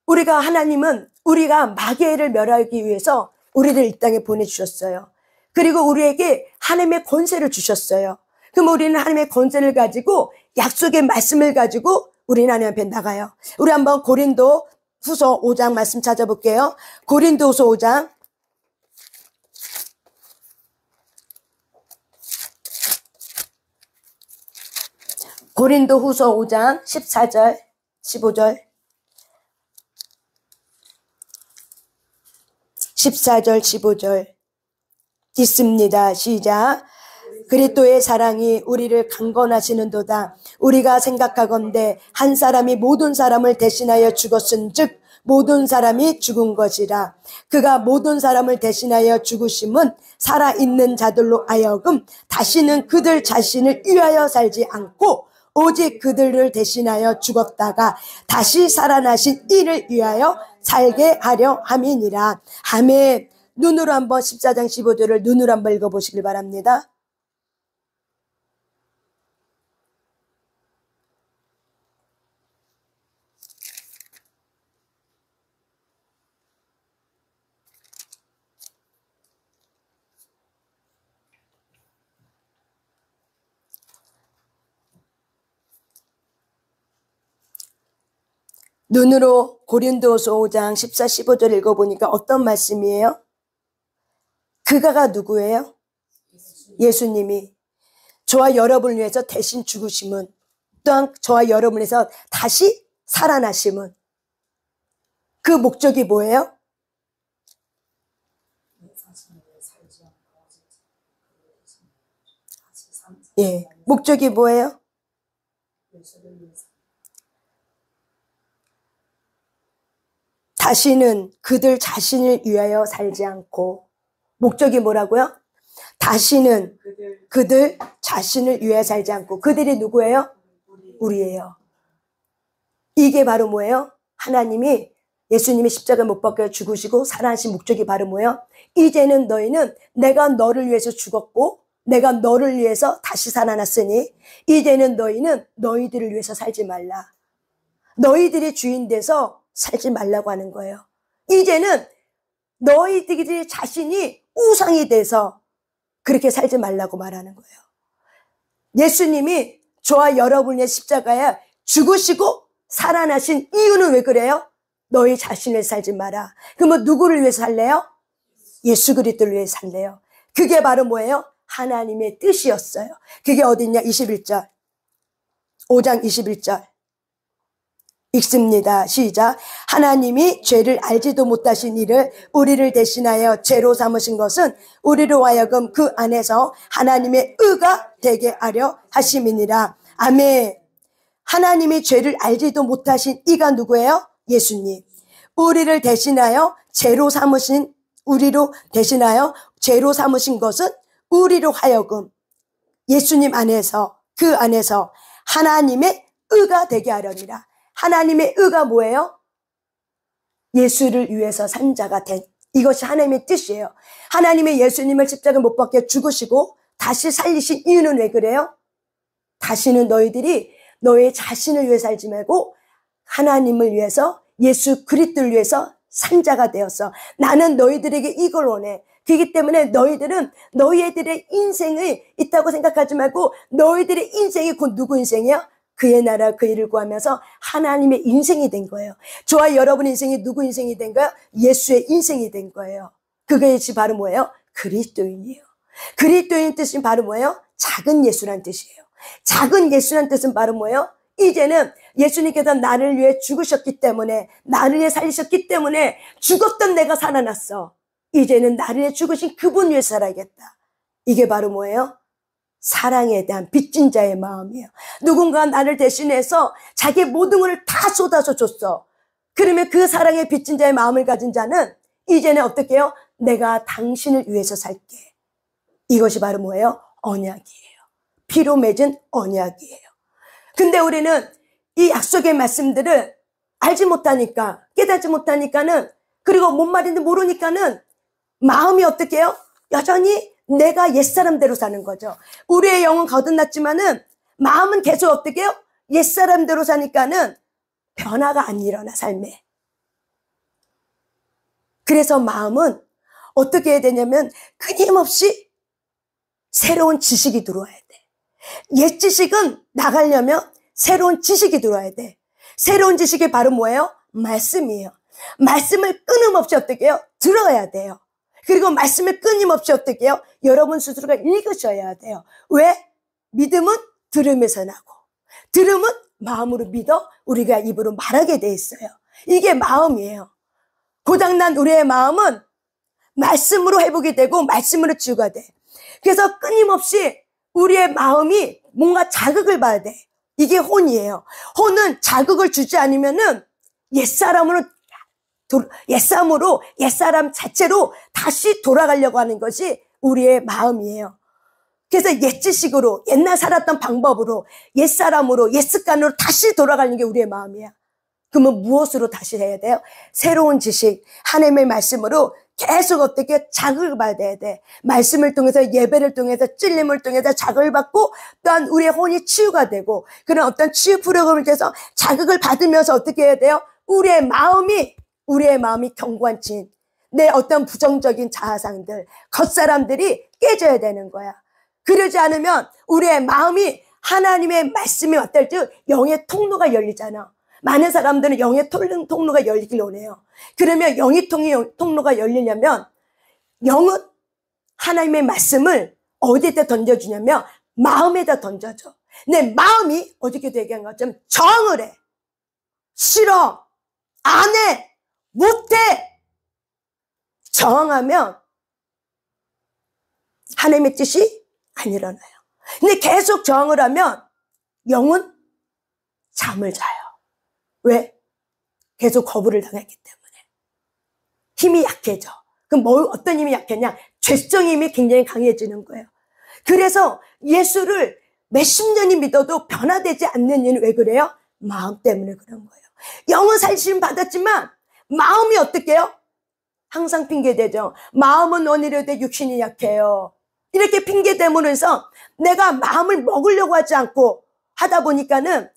하나님은 우리가 마귀를 멸하기 위해서 우리를 이 땅에 보내주셨어요. 그리고 우리에게 하나님의 권세를 주셨어요. 그럼 우리는 하나님의 권세를 가지고 약속의 말씀을 가지고 우리는 하나님 앞에 나가요. 우리 한번 고린도 후서 5장 말씀 찾아볼게요. 고린도 후서 5장. 고린도 후서 5장 14절, 15절. 14절, 15절. 있습니다. 시작. 그리스도의 사랑이 우리를 강건하시는도다. 우리가 생각하건대 한 사람이 모든 사람을 대신하여 죽었은즉 모든 사람이 죽은 것이라. 그가 모든 사람을 대신하여 죽으심은 살아있는 자들로 하여금 다시는 그들 자신을 위하여 살지 않고 오직 그들을 대신하여 죽었다가 다시 살아나신 이를 위하여 살게 하려 함이니라. 아멘. 눈으로 한번 14장 15절을 눈으로 한번 읽어보시길 바랍니다. 눈으로 고린도후서 5장 14, 15절 읽어보니까 어떤 말씀이에요? 그가가 누구예요? 예수님이 저와 여러분을 위해서 대신 죽으심은 또한 저와 여러분을 위해서 다시 살아나심은 그 목적이 뭐예요? 예, 목적이 뭐예요? 다시는 그들 자신을 위하여 살지 않고 목적이 뭐라고요? 다시는 그들 자신을 위하여 살지 않고 그들이 누구예요? 우리예요. 이게 바로 뭐예요? 하나님이 예수님이 십자가 못 박혀 죽으시고 살아나신 목적이 바로 뭐예요? 이제는 너희는 내가 너를 위해서 죽었고 내가 너를 위해서 다시 살아났으니 이제는 너희는 너희들을 위해서 살지 말라. 너희들이 주인 돼서 살지 말라고 하는 거예요. 이제는 너희들이 자신이 우상이 돼서 그렇게 살지 말라고 말하는 거예요. 예수님이 저와 여러분의 십자가에 죽으시고 살아나신 이유는 왜 그래요? 너희 자신을 살지 마라. 그러면 누구를 위해서 살래요? 예수 그리스도를 위해서 살래요. 그게 바로 뭐예요? 하나님의 뜻이었어요. 그게 어딨냐? 21절. 5장 21절. 읽습니다. 시작. 하나님이 죄를 알지도 못하신 이를 우리를 대신하여 죄로 삼으신 것은 우리로 하여금 그 안에서 하나님의 의가 되게 하려 하심이니라. 아멘. 하나님이 죄를 알지도 못하신 이가 누구예요? 예수님. 우리를 대신하여 죄로 삼으신 우리로 대신하여 죄로 삼으신 것은 우리로 하여금 예수님 안에서 그 안에서 하나님의 의가 되게 하려니라. 하나님의 의가 뭐예요? 예수를 위해서 산 자가 된 이것이 하나님의 뜻이에요. 하나님의 예수님을 십자가 못 박혀 죽으시고 다시 살리신 이유는 왜 그래요? 다시는 너희들이 너의 자신을 위해 살지 말고 하나님을 위해서 예수 그리스도를 위해서 산 자가 되었어. 나는 너희들에게 이걸 원해. 그렇기 때문에 너희들은 너희들의 인생이 있다고 생각하지 말고 너희들의 인생이 곧 누구 인생이에요? 그의 나라 그 일을 구하면서 하나님의 인생이 된 거예요. 저와 여러분의 인생이 누구 인생이 된 거예요? 예수의 인생이 된 거예요. 그것이 바로 뭐예요? 그리스도인이에요. 그리스도인 뜻은 바로 뭐예요? 작은 예수란 뜻이에요. 작은 예수란 뜻은 바로 뭐예요? 이제는 예수님께서 나를 위해 죽으셨기 때문에 나를 위해 살리셨기 때문에 죽었던 내가 살아났어. 이제는 나를 위해 죽으신 그분 위해 살아야겠다. 이게 바로 뭐예요? 사랑에 대한 빚진 자의 마음이에요. 누군가 나를 대신해서 자기 모든 것을 다 쏟아서 줬어. 그러면 그 사랑의 빚진 자의 마음을 가진 자는 이제는 어떻게 해요? 내가 당신을 위해서 살게. 이것이 바로 뭐예요? 언약이에요. 피로 맺은 언약이에요. 근데 우리는 이 약속의 말씀들을 알지 못하니까 깨닫지 못하니까는 그리고 뭔 말인지 모르니까는 마음이 어떻게 해요? 여전히 내가 옛사람대로 사는 거죠. 우리의 영은 거듭났지만은 마음은 계속 어떻게 해요? 옛사람대로 사니까는 변화가 안 일어나 삶에. 그래서 마음은 어떻게 해야 되냐면 끊임없이 새로운 지식이 들어와야 돼. 옛 지식은 나가려면 새로운 지식이 들어와야 돼. 새로운 지식이 바로 뭐예요? 말씀이에요. 말씀을 끊임없이 어떻게 해요? 들어야 돼요. 그리고 말씀을 끊임없이 어떻게 해요? 여러분 스스로가 읽으셔야 돼요. 왜? 믿음은 들음에서 나고 들음은 마음으로 믿어 우리가 입으로 말하게 돼 있어요. 이게 마음이에요. 고장난 우리의 마음은 말씀으로 회복이 되고 말씀으로 치유가 돼. 그래서 끊임없이 우리의 마음이 뭔가 자극을 받아야 돼. 이게 혼이에요. 혼은 자극을 주지 않으면은 옛사람으로 옛사람 자체로 다시 돌아가려고 하는 것이 우리의 마음이에요. 그래서 옛 지식으로 옛날 살았던 방법으로 옛사람으로 옛 습관으로 다시 돌아가는 게 우리의 마음이야. 그러면 무엇으로 다시 해야 돼요? 새로운 지식, 하나님의 말씀으로 계속 어떻게 자극을 받아야 돼. 말씀을 통해서 예배를 통해서 찔림을 통해서 자극을 받고 또한 우리의 혼이 치유가 되고 그런 어떤 치유 프로그램을 통해서 자극을 받으면서 어떻게 해야 돼요? 우리의 마음이 경관친 내 어떤 부정적인 자아상들, 겉사람들이 깨져야 되는 거야. 그러지 않으면 우리의 마음이 하나님의 말씀이 왔을 때 영의 통로가 열리잖아. 많은 사람들은 영의 통로가 열리길 원해요. 그러면 영의 통로가 열리려면 영은 하나님의 말씀을 어디에다 던져주냐면 마음에다 던져줘. 내 마음이 어떻게 되게 한 것처럼 저항을 해. 싫어. 안 해. 못해. 저항하면 하나님의 뜻이 안 일어나요. 근데 계속 저항을 하면 영은 잠을 자요. 왜? 계속 거부를 당했기 때문에. 힘이 약해져. 그럼 어떤 힘이 약했냐? 죄성의 힘이 굉장히 강해지는 거예요. 그래서 예수를 몇십 년이 믿어도 변화되지 않는 이유는 왜 그래요? 마음 때문에 그런 거예요. 영은 살리심 받았지만 마음이 어떻게 해요? 항상 핑계대죠. 마음은 원이라도 육신이 약해요. 이렇게 핑계대므로 해서 내가 마음을 먹으려고 하지 않고 하다 보니까는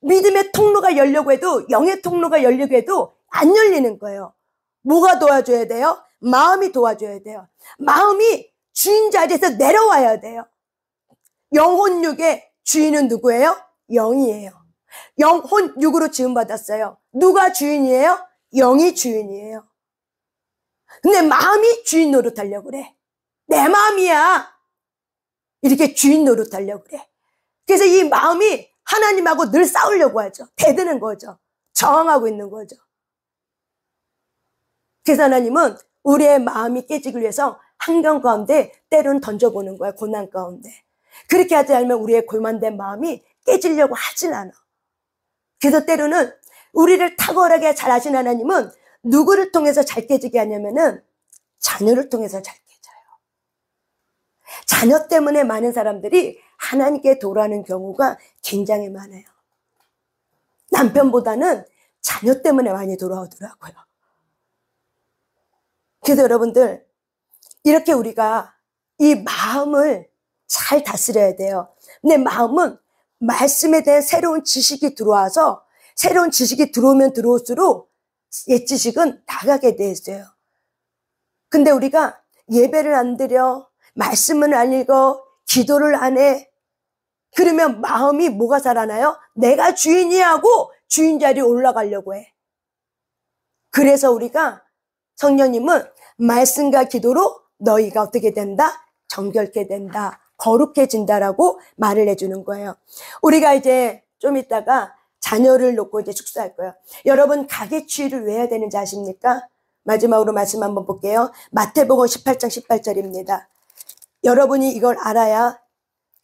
믿음의 통로가 열려고 해도, 영의 통로가 열려고 해도 안 열리는 거예요. 뭐가 도와줘야 돼요? 마음이 도와줘야 돼요. 마음이 주인 자리에서 내려와야 돼요. 영혼 육의 주인은 누구예요? 영이에요. 영혼 육으로 지음받았어요. 누가 주인이에요? 영이 주인이에요. 근데 마음이 주인 노릇하려고 그래. 내 마음이야. 이렇게 주인 노릇하려고 그래. 그래서 이 마음이 하나님하고 늘 싸우려고 하죠. 대드는 거죠. 저항하고 있는 거죠. 그래서 하나님은 우리의 마음이 깨지기 위해서 환경 가운데 때로는 던져보는 거야. 고난 가운데. 그렇게 하지 않으면 우리의 골만된 마음이 깨지려고 하진 않아. 그래서 때로는 우리를 탁월하게 잘 아신 하나님은 누구를 통해서 잘 깨지게 하냐면은 자녀를 통해서 잘 깨져요. 자녀 때문에 많은 사람들이 하나님께 돌아오는 경우가 굉장히 많아요. 남편보다는 자녀 때문에 많이 돌아오더라고요. 그래서 여러분들, 이렇게 우리가 이 마음을 잘 다스려야 돼요. 근데 마음은 말씀에 대한 새로운 지식이 들어와서, 새로운 지식이 들어오면 들어올수록 옛 지식은 나가게 돼 있어요. 근데 우리가 예배를 안 드려, 말씀을 안 읽어, 기도를 안 해, 그러면 마음이 뭐가 살아나요? 내가 주인이야 하고 주인 자리에 올라가려고 해. 그래서 우리가, 성령님은 말씀과 기도로 너희가 어떻게 된다? 정결케 된다. 거룩해진다라고 말을 해주는 거예요. 우리가 이제 좀 이따가 자녀를 놓고 이제 축사할 거예요. 여러분, 가계 치유를 왜 해야 되는지 아십니까? 마지막으로 말씀 한번 볼게요. 마태복음 18장 18절입니다. 여러분이 이걸 알아야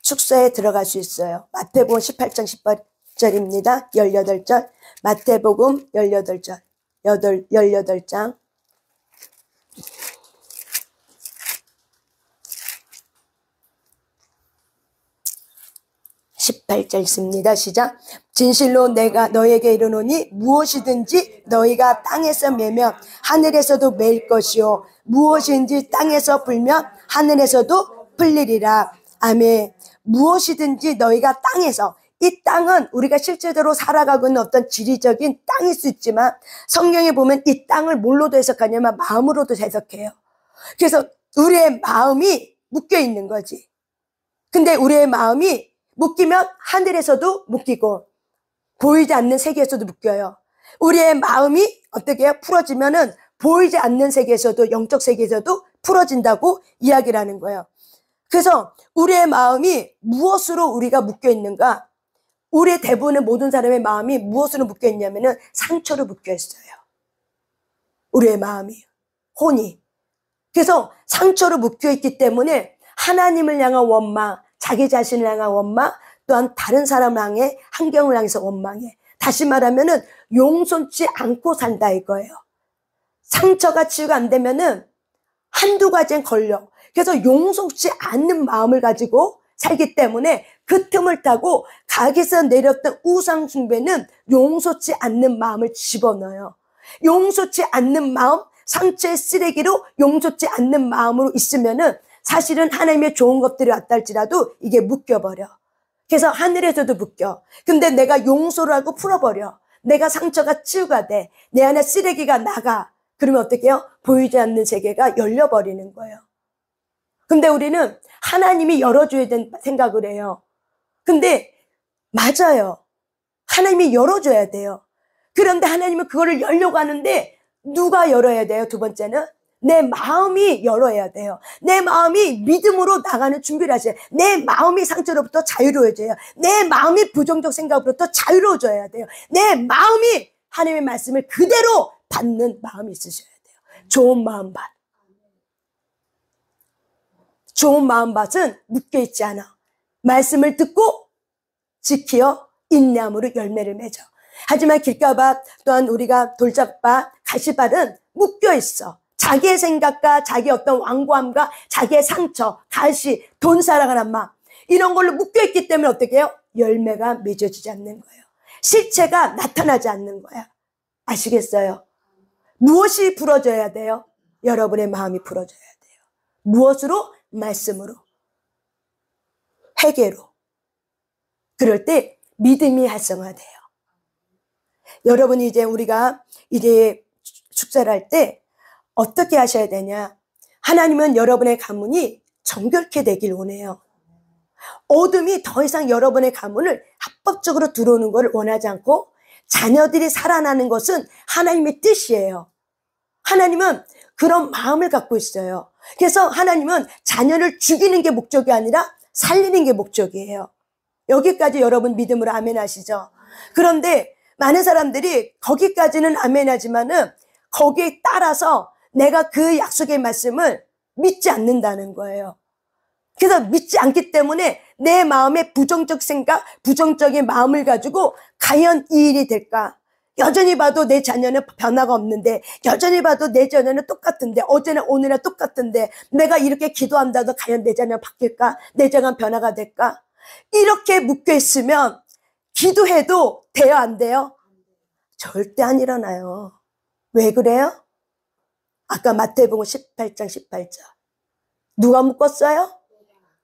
축사에 들어갈 수 있어요. 마태복음 18장 18절입니다. 18절. 마태복음 18절. 18장. 18절 있습니다. 시작. 진실로 내가 너에게 이르노니 무엇이든지 너희가 땅에서 매면 하늘에서도 매일 것이요 무엇인지 땅에서 풀면 하늘에서도 풀리리라. 아멘. 무엇이든지 너희가 땅에서, 이 땅은 우리가 실제로 살아가고 있는 어떤 지리적인 땅일 수 있지만 성경에 보면 이 땅을 뭘로도 해석하냐면 마음으로도 해석해요. 그래서 우리의 마음이 묶여 있는 거지. 근데 우리의 마음이 묶이면 하늘에서도 묶이고 보이지 않는 세계에서도 묶여요. 우리의 마음이 어떻게 해요? 풀어지면은 보이지 않는 세계에서도, 영적 세계에서도 풀어진다고 이야기를 하는 거예요. 그래서 우리의 마음이 무엇으로 우리가 묶여 있는가? 우리의 대부분의 모든 사람의 마음이 무엇으로 묶여 있냐면은 상처로 묶여 있어요. 우리의 마음이, 혼이. 그래서 상처로 묶여 있기 때문에 하나님을 향한 원망, 자기 자신을 향한 원망, 또한 다른 사람을 향해, 환경을 향해서 원망해. 다시 말하면은 용서치 않고 산다 이거예요. 상처가 치유가 안 되면은 한두 가지엔 걸려. 그래서 용서치 않는 마음을 가지고 살기 때문에 그 틈을 타고 각에서 내렸던 우상 숭배는 용서치 않는 마음을 집어넣어요. 용서치 않는 마음, 상처의 쓰레기로 용서치 않는 마음으로 있으면은 사실은 하나님의 좋은 것들이 왔다 할지라도 이게 묶여버려. 그래서 하늘에서도 묶여. 근데 내가 용서를 하고 풀어버려. 내가 상처가 치유가 돼. 내 안에 쓰레기가 나가. 그러면 어떻게 해요? 보이지 않는 세계가 열려버리는 거예요. 근데 우리는 하나님이 열어줘야 된다 생각을 해요. 근데 맞아요. 하나님이 열어줘야 돼요. 그런데 하나님은 그거를 열려고 하는데 누가 열어야 돼요? 두 번째는 내 마음이 열어야 돼요. 내 마음이 믿음으로 나가는 준비를 하셔야 돼요. 내 마음이 상처로부터 자유로워져야 돼요. 내 마음이 부정적 생각으로부터 자유로워져야 돼요. 내 마음이 하나님의 말씀을 그대로 받는 마음이 있으셔야 돼요. 좋은 마음밭. 좋은 마음밭은 묶여있지 않아. 말씀을 듣고 지키어 인내함으로 열매를 맺어. 하지만 길가밭, 또한 우리가 돌짝밭, 가시밭은 묶여있어. 자기의 생각과 자기의 어떤 완고함과 자기의 상처, 가시, 돈 사랑하는 마음, 이런 걸로 묶여있기 때문에 어떻게 해요? 열매가 맺어지지 않는 거예요. 실체가 나타나지 않는 거야. 아시겠어요? 무엇이 부러져야 돼요? 여러분의 마음이 부러져야 돼요. 무엇으로? 말씀으로, 회개로. 그럴 때 믿음이 활성화돼요. 여러분이 이제 우리가 이제 축사를 할 때 어떻게 하셔야 되냐? 하나님은 여러분의 가문이 정결케 되길 원해요. 어둠이 더 이상 여러분의 가문을 합법적으로 들어오는 것을 원하지 않고 자녀들이 살아나는 것은 하나님의 뜻이에요. 하나님은 그런 마음을 갖고 있어요. 그래서 하나님은 자녀를 죽이는 게 목적이 아니라 살리는 게 목적이에요. 여기까지 여러분 믿음으로 아멘 하시죠? 그런데 많은 사람들이 거기까지는 아멘 하지만은 거기에 따라서 내가 그 약속의 말씀을 믿지 않는다는 거예요. 그래서 믿지 않기 때문에 내 마음에 부정적 생각, 부정적인 마음을 가지고 과연 이 일이 될까? 여전히 봐도 내 자녀는 변화가 없는데, 여전히 봐도 내 자녀는 똑같은데, 어제나 오늘이나 똑같은데, 내가 이렇게 기도한다도 과연 내 자녀는 바뀔까? 내 자녀는 변화가 될까? 이렇게 묶여 있으면 기도해도 돼요, 안 돼요? 절대 안 일어나요. 왜 그래요? 아까 마태복음 18장 18절. 누가 묶었어요?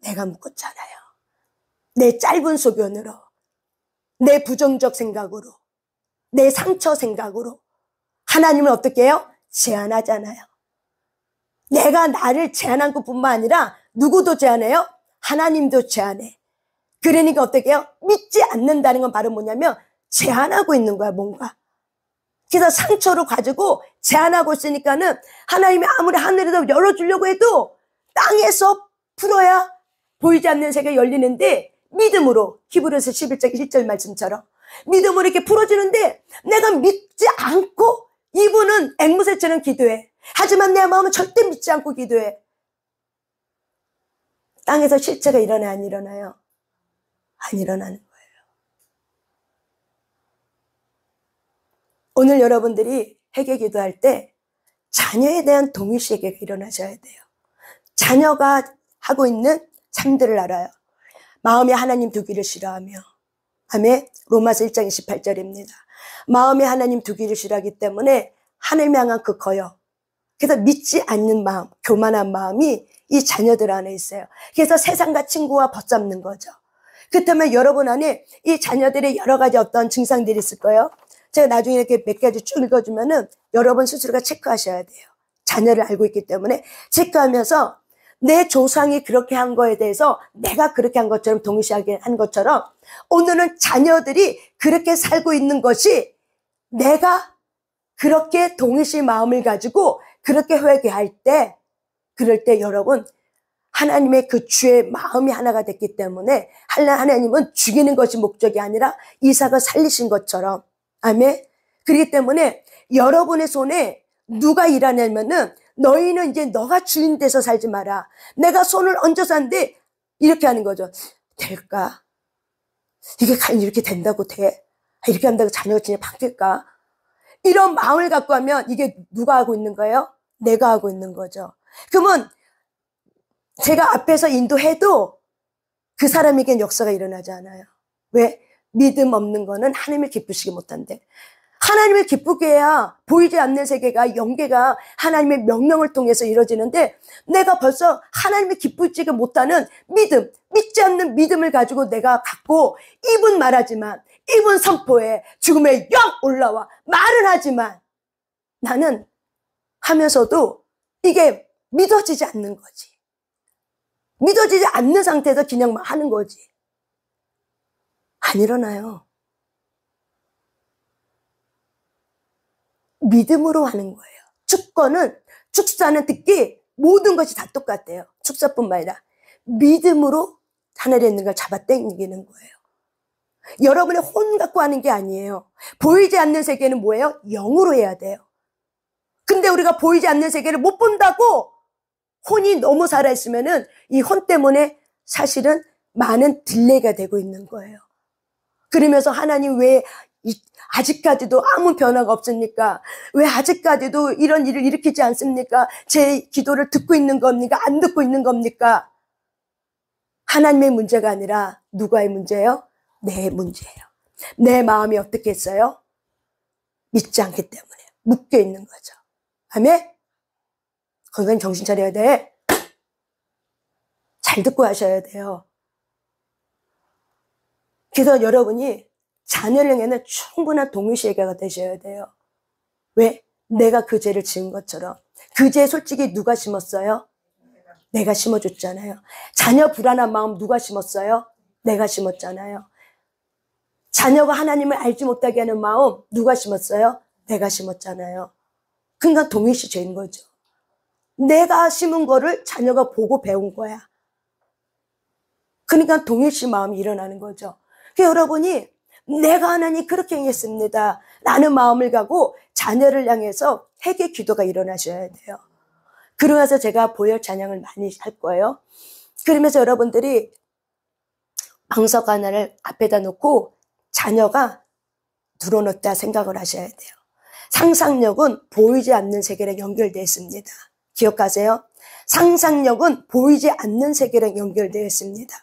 내가 묶었잖아요. 내 짧은 소견으로, 내 부정적 생각으로, 내 상처 생각으로. 하나님은 어떻게 해요? 제한하잖아요. 내가 나를 제한한 것뿐만 아니라 누구도 제한해요? 하나님도 제한해. 그러니까 어떻게 해요? 믿지 않는다는 건 바로 뭐냐면 제한하고 있는 거야, 뭔가. 그래서 상처를 가지고 제한하고 있으니까는 하나님이 아무리 하늘에서 열어주려고 해도 땅에서 풀어야 보이지 않는 세계가 열리는데, 믿음으로, 히브리서 11장 1절 말씀처럼 믿음으로 이렇게 풀어지는데 내가 믿지 않고 이분은 앵무새처럼 기도해. 하지만 내 마음은 절대 믿지 않고 기도해. 땅에서 실체가 일어나요, 안 일어나요? 안 일어나는 거예요. 오늘 여러분들이 회개 기도할 때 자녀에 대한 동일시에게 일어나셔야 돼요. 자녀가 하고 있는 삶들을 알아요. 마음에 하나님 두기를 싫어하며. 아멘. 로마서 1장 28절입니다. 마음에 하나님 두기를 싫어하기 때문에 하늘 향한 그 거역. 그래서 믿지 않는 마음, 교만한 마음이 이 자녀들 안에 있어요. 그래서 세상과 친구와 벗잡는 거죠. 그렇다면 여러분 안에 이 자녀들의 여러 가지 어떤 증상들이 있을 거예요. 제가 나중에 이렇게 몇 가지 쭉 읽어주면은 여러분 스스로가 체크하셔야 돼요. 자녀를 알고 있기 때문에 체크하면서 내 조상이 그렇게 한 거에 대해서 내가 그렇게 한 것처럼 동일시하게 한 것처럼 오늘은 자녀들이 그렇게 살고 있는 것이 내가 그렇게 동일시 마음을 가지고 그렇게 회개할 때, 그럴 때 여러분 하나님의 그 주의 마음이 하나가 됐기 때문에 하나님은 죽이는 것이 목적이 아니라 이삭을 살리신 것처럼. 아멘. 그렇기 때문에 여러분의 손에 누가 일하냐면은 너희는 이제 너가 주인 돼서 살지 마라. 내가 손을 얹어서 하는데 이렇게 하는 거죠. 될까? 이게 과연 이렇게 된다고 돼? 이렇게 한다고 자녀가 진짜 바뀔까? 이런 마음을 갖고 하면 이게 누가 하고 있는 거예요? 내가 하고 있는 거죠. 그러면 제가 앞에서 인도해도 그 사람에겐 역사가 일어나지 않아요. 왜? 믿음 없는 거는 하나님을 기쁘시게 못한대. 하나님을 기쁘게 해야 보이지 않는 세계가, 영계가 하나님의 명령을 통해서 이루어지는데 내가 벌써 하나님을 기쁘시게 못하는 믿음, 믿지 않는 믿음을 가지고 내가 갖고 입은 말하지만, 입은 선포해 죽음의 영 올라와 말은 하지만 나는 하면서도 이게 믿어지지 않는 거지. 믿어지지 않는 상태에서 그냥 막 하는 거지. 안 일어나요. 믿음으로 하는 거예요. 축사는 특히 모든 것이 다 똑같아요. 축사뿐만 아니라 믿음으로 하늘에 있는 걸 잡아 당기는 거예요. 여러분의 혼 갖고 하는 게 아니에요. 보이지 않는 세계는 뭐예요? 영으로 해야 돼요. 근데 우리가 보이지 않는 세계를 못 본다고 혼이 너무 살아있으면은 이 혼 때문에 사실은 많은 딜레이가 되고 있는 거예요. 그러면서 하나님 왜 아직까지도 아무 변화가 없습니까? 왜 아직까지도 이런 일을 일으키지 않습니까? 제 기도를 듣고 있는 겁니까? 안 듣고 있는 겁니까? 하나님의 문제가 아니라 누가의 문제예요? 내 문제예요. 내 마음이 어떻게 했어요? 믿지 않기 때문에 묶여 있는 거죠. 아멘? 건강 정신 차려야 돼. 잘 듣고 하셔야 돼요. 그래서 여러분이 자녀를 향해는 충분한 동의시에가 되셔야 돼요. 왜? 내가 그 죄를 지은 것처럼. 그 죄 솔직히 누가 심었어요? 내가 심어줬잖아요. 자녀 불안한 마음 누가 심었어요? 내가 심었잖아요. 자녀가 하나님을 알지 못하게 하는 마음 누가 심었어요? 내가 심었잖아요. 그러니까 동일시 죄인 거죠. 내가 심은 거를 자녀가 보고 배운 거야. 그러니까 동일시 마음이 일어나는 거죠. 그러니까 여러분이 내가 하나님 그렇게 행했습니다 라는 마음을 가고 자녀를 향해서 회개 기도가 일어나셔야 돼요. 그러면서 제가 보혈 찬양을 많이 할 거예요. 그러면서 여러분들이 방석 하나를 앞에다 놓고 자녀가 들어놓다 생각을 하셔야 돼요. 상상력은 보이지 않는 세계랑 연결되어 있습니다. 기억하세요? 상상력은 보이지 않는 세계랑 연결되어 있습니다.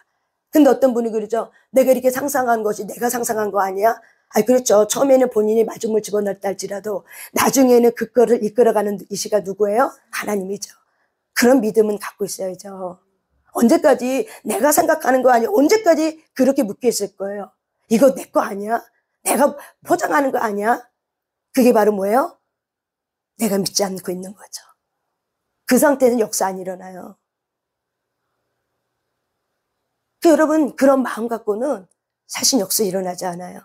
근데 어떤 분이 그러죠. 내가 이렇게 상상한 것이 내가 상상한 거 아니야? 그렇죠. 처음에는 본인이 마중물 집어넣었다 할지라도 나중에는 그거를 이끌어가는 이시가 누구예요? 하나님이죠. 그런 믿음은 갖고 있어야죠. 언제까지 내가 생각하는 거 아니야? 언제까지 그렇게 묶여 있을 거예요? 이거 내 거 아니야? 내가 포장하는 거 아니야? 그게 바로 뭐예요? 내가 믿지 않고 있는 거죠. 그 상태는 역사 안 일어나요. 여러분 그런 마음 갖고는 사실 역사 일어나지 않아요.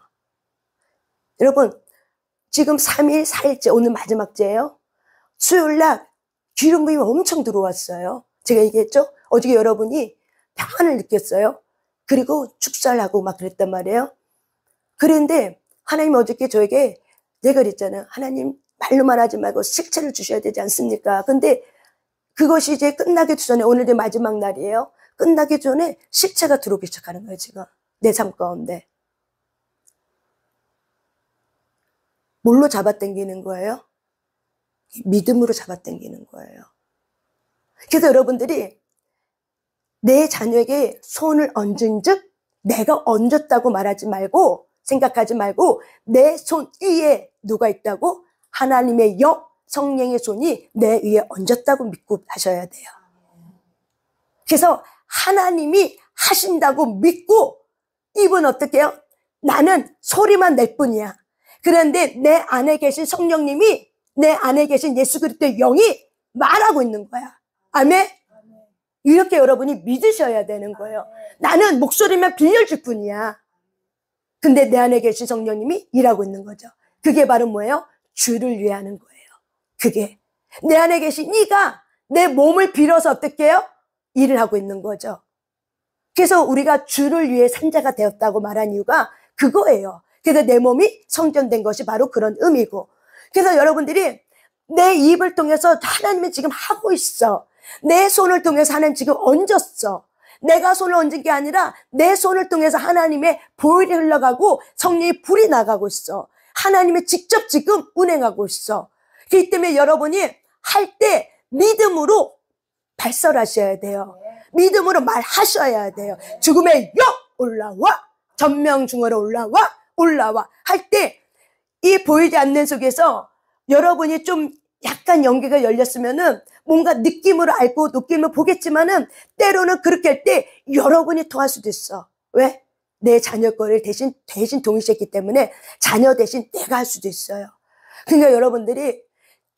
여러분 지금 3일 4일째 오늘 마지막 제예요. 수요일날 기름 부음이 엄청 들어왔어요. 제가 얘기했죠? 어저께 여러분이 평안을 느꼈어요. 그리고 축사를 하고 막 그랬단 말이에요. 그런데 하나님 어저께 저에게 내가 그랬잖아요. 하나님 말로만 하지 말고 실체를 주셔야 되지 않습니까? 근데 그것이 이제 끝나기 전에 오늘도 마지막 날이에요. 끝나기 전에 실체가 들어오기 시작하는 거예요. 지금 내 삶 가운데. 뭘로 잡아당기는 거예요? 믿음으로 잡아당기는 거예요. 그래서 여러분들이 내 자녀에게 손을 얹은 즉 내가 얹었다고 말하지 말고 생각하지 말고 내 손 위에 누가 있다고? 하나님의 영, 성령의 손이 내 위에 얹었다고 믿고 하셔야 돼요. 그래서 하나님이 하신다고 믿고 입은 어떻게 해요? 나는 소리만 낼 뿐이야. 그런데 내 안에 계신 성령님이 내 안에 계신 예수 그리스도의 영이 말하고 있는 거야. 아멘? 이렇게 여러분이 믿으셔야 되는 거예요. 나는 목소리만 빌려줄 뿐이야. 근데 내 안에 계신 성령님이 일하고 있는 거죠. 그게 바로 뭐예요? 주를 위해 하는 거예요. 그게 내 안에 계신 이가 내 몸을 빌어서 어떻게 해요? 일을 하고 있는 거죠. 그래서 우리가 주를 위해 산자가 되었다고 말한 이유가 그거예요. 그래서 내 몸이 성전된 것이 바로 그런 의미고. 그래서 여러분들이 내 입을 통해서 하나님이 지금 하고 있어. 내 손을 통해서 하나님 지금 얹었어. 내가 손을 얹은 게 아니라 내 손을 통해서 하나님의 보혈이 흘러가고 성령의 불이 나가고 있어. 하나님이 직접 지금 운행하고 있어. 그렇기 때문에 여러분이 할 때 믿음으로 발설하셔야 돼요. 믿음으로 말하셔야 돼요. 죽음의 영 올라와. 전명중으로 올라와. 할 때 이 보이지 않는 속에서 여러분이 좀 약간 연기가 열렸으면은 뭔가 느낌으로 알고 느낌을 보겠지만은 때로는 그렇게 할 때 여러분이 토할 수도 있어. 왜? 내 자녀 거를 대신 동의시했기 때문에 자녀 대신 내가 할 수도 있어요. 그러니까 여러분들이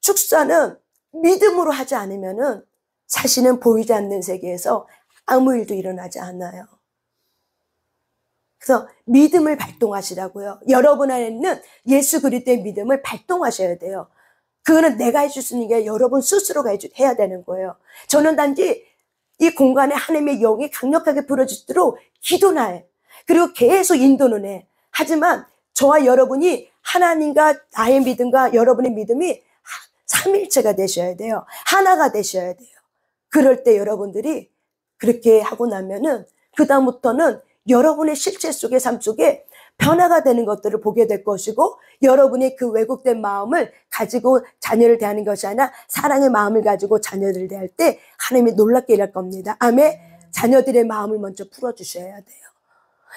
축사는 믿음으로 하지 않으면은 사실은 보이지 않는 세계에서 아무 일도 일어나지 않아요. 그래서 믿음을 발동하시라고요. 여러분 안에는 예수 그리스도의 믿음을 발동하셔야 돼요. 그거는 내가 해줄 수 있는 게 여러분 스스로가 해야 되는 거예요. 저는 단지 이 공간에 하나님의 영이 강력하게 불어지도록 기도나 해. 그리고 계속 인도는 해. 하지만 저와 여러분이 하나님과 나의 믿음과 여러분의 믿음이 삼일체가 되셔야 돼요. 하나가 되셔야 돼요. 그럴 때 여러분들이 그렇게 하고 나면은 그다음부터는 여러분의 실체 속의 삶 속에 변화가 되는 것들을 보게 될 것이고 여러분이 그 왜곡된 마음을 가지고 자녀를 대하는 것이 아니라 사랑의 마음을 가지고 자녀를 대할 때 하나님이 놀랍게 일할 겁니다. 아멘. 자녀들의 마음을 먼저 풀어주셔야 돼요.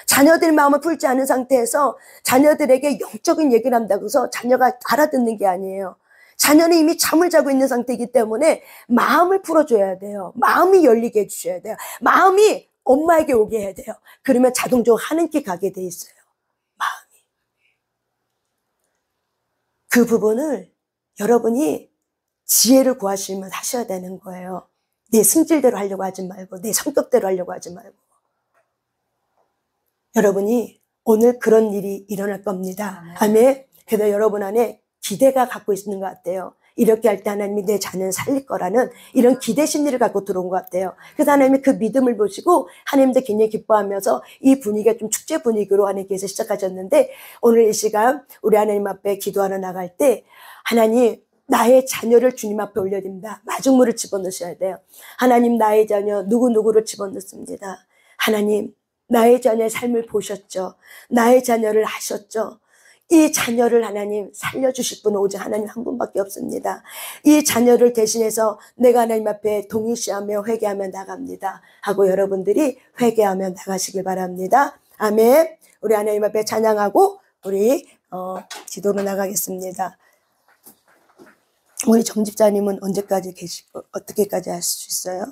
자녀들의 마음을 풀지 않은 상태에서 자녀들에게 영적인 얘기를 한다고 해서 자녀가 알아듣는 게 아니에요. 자녀는 이미 잠을 자고 있는 상태이기 때문에 마음을 풀어줘야 돼요. 마음이 열리게 해주셔야 돼요. 마음이 엄마에게 오게 해야 돼요. 그러면 자동적으로 하늘께 가게 돼 있어요. 마음이. 그 부분을 여러분이 지혜를 구하시면 하셔야 되는 거예요. 내 승질대로 하려고 하지 말고, 내 성격대로 하려고 하지 말고. 여러분이 오늘 그런 일이 일어날 겁니다. 아멘. 그래서 여러분 안에 기대가 갖고 있는 것 같아요. 이렇게 할 때 하나님이 내 자녀를 살릴 거라는 이런 기대 심리를 갖고 들어온 것 같아요. 그래서 하나님이 그 믿음을 보시고 하나님도 굉장히 기뻐하면서 이 분위기가 좀 축제 분위기로 하나님께서 시작하셨는데, 오늘 이 시간 우리 하나님 앞에 기도하러 나갈 때 하나님, 나의 자녀를 주님 앞에 올려드립니다. 마중물을 집어넣으셔야 돼요. 하나님, 나의 자녀 누구누구를 집어넣습니다. 하나님, 나의 자녀의 삶을 보셨죠. 나의 자녀를 하셨죠. 이 자녀를 하나님 살려주실 분은 오직 하나님 한 분밖에 없습니다. 이 자녀를 대신해서 내가 하나님 앞에 동의시하며 회개하며 나갑니다 하고 여러분들이 회개하며 나가시길 바랍니다. 아멘. 우리 하나님 앞에 찬양하고 우리 기도로 나가겠습니다. 우리 정집자님은 언제까지 계시고 어떻게까지 할 수 있어요?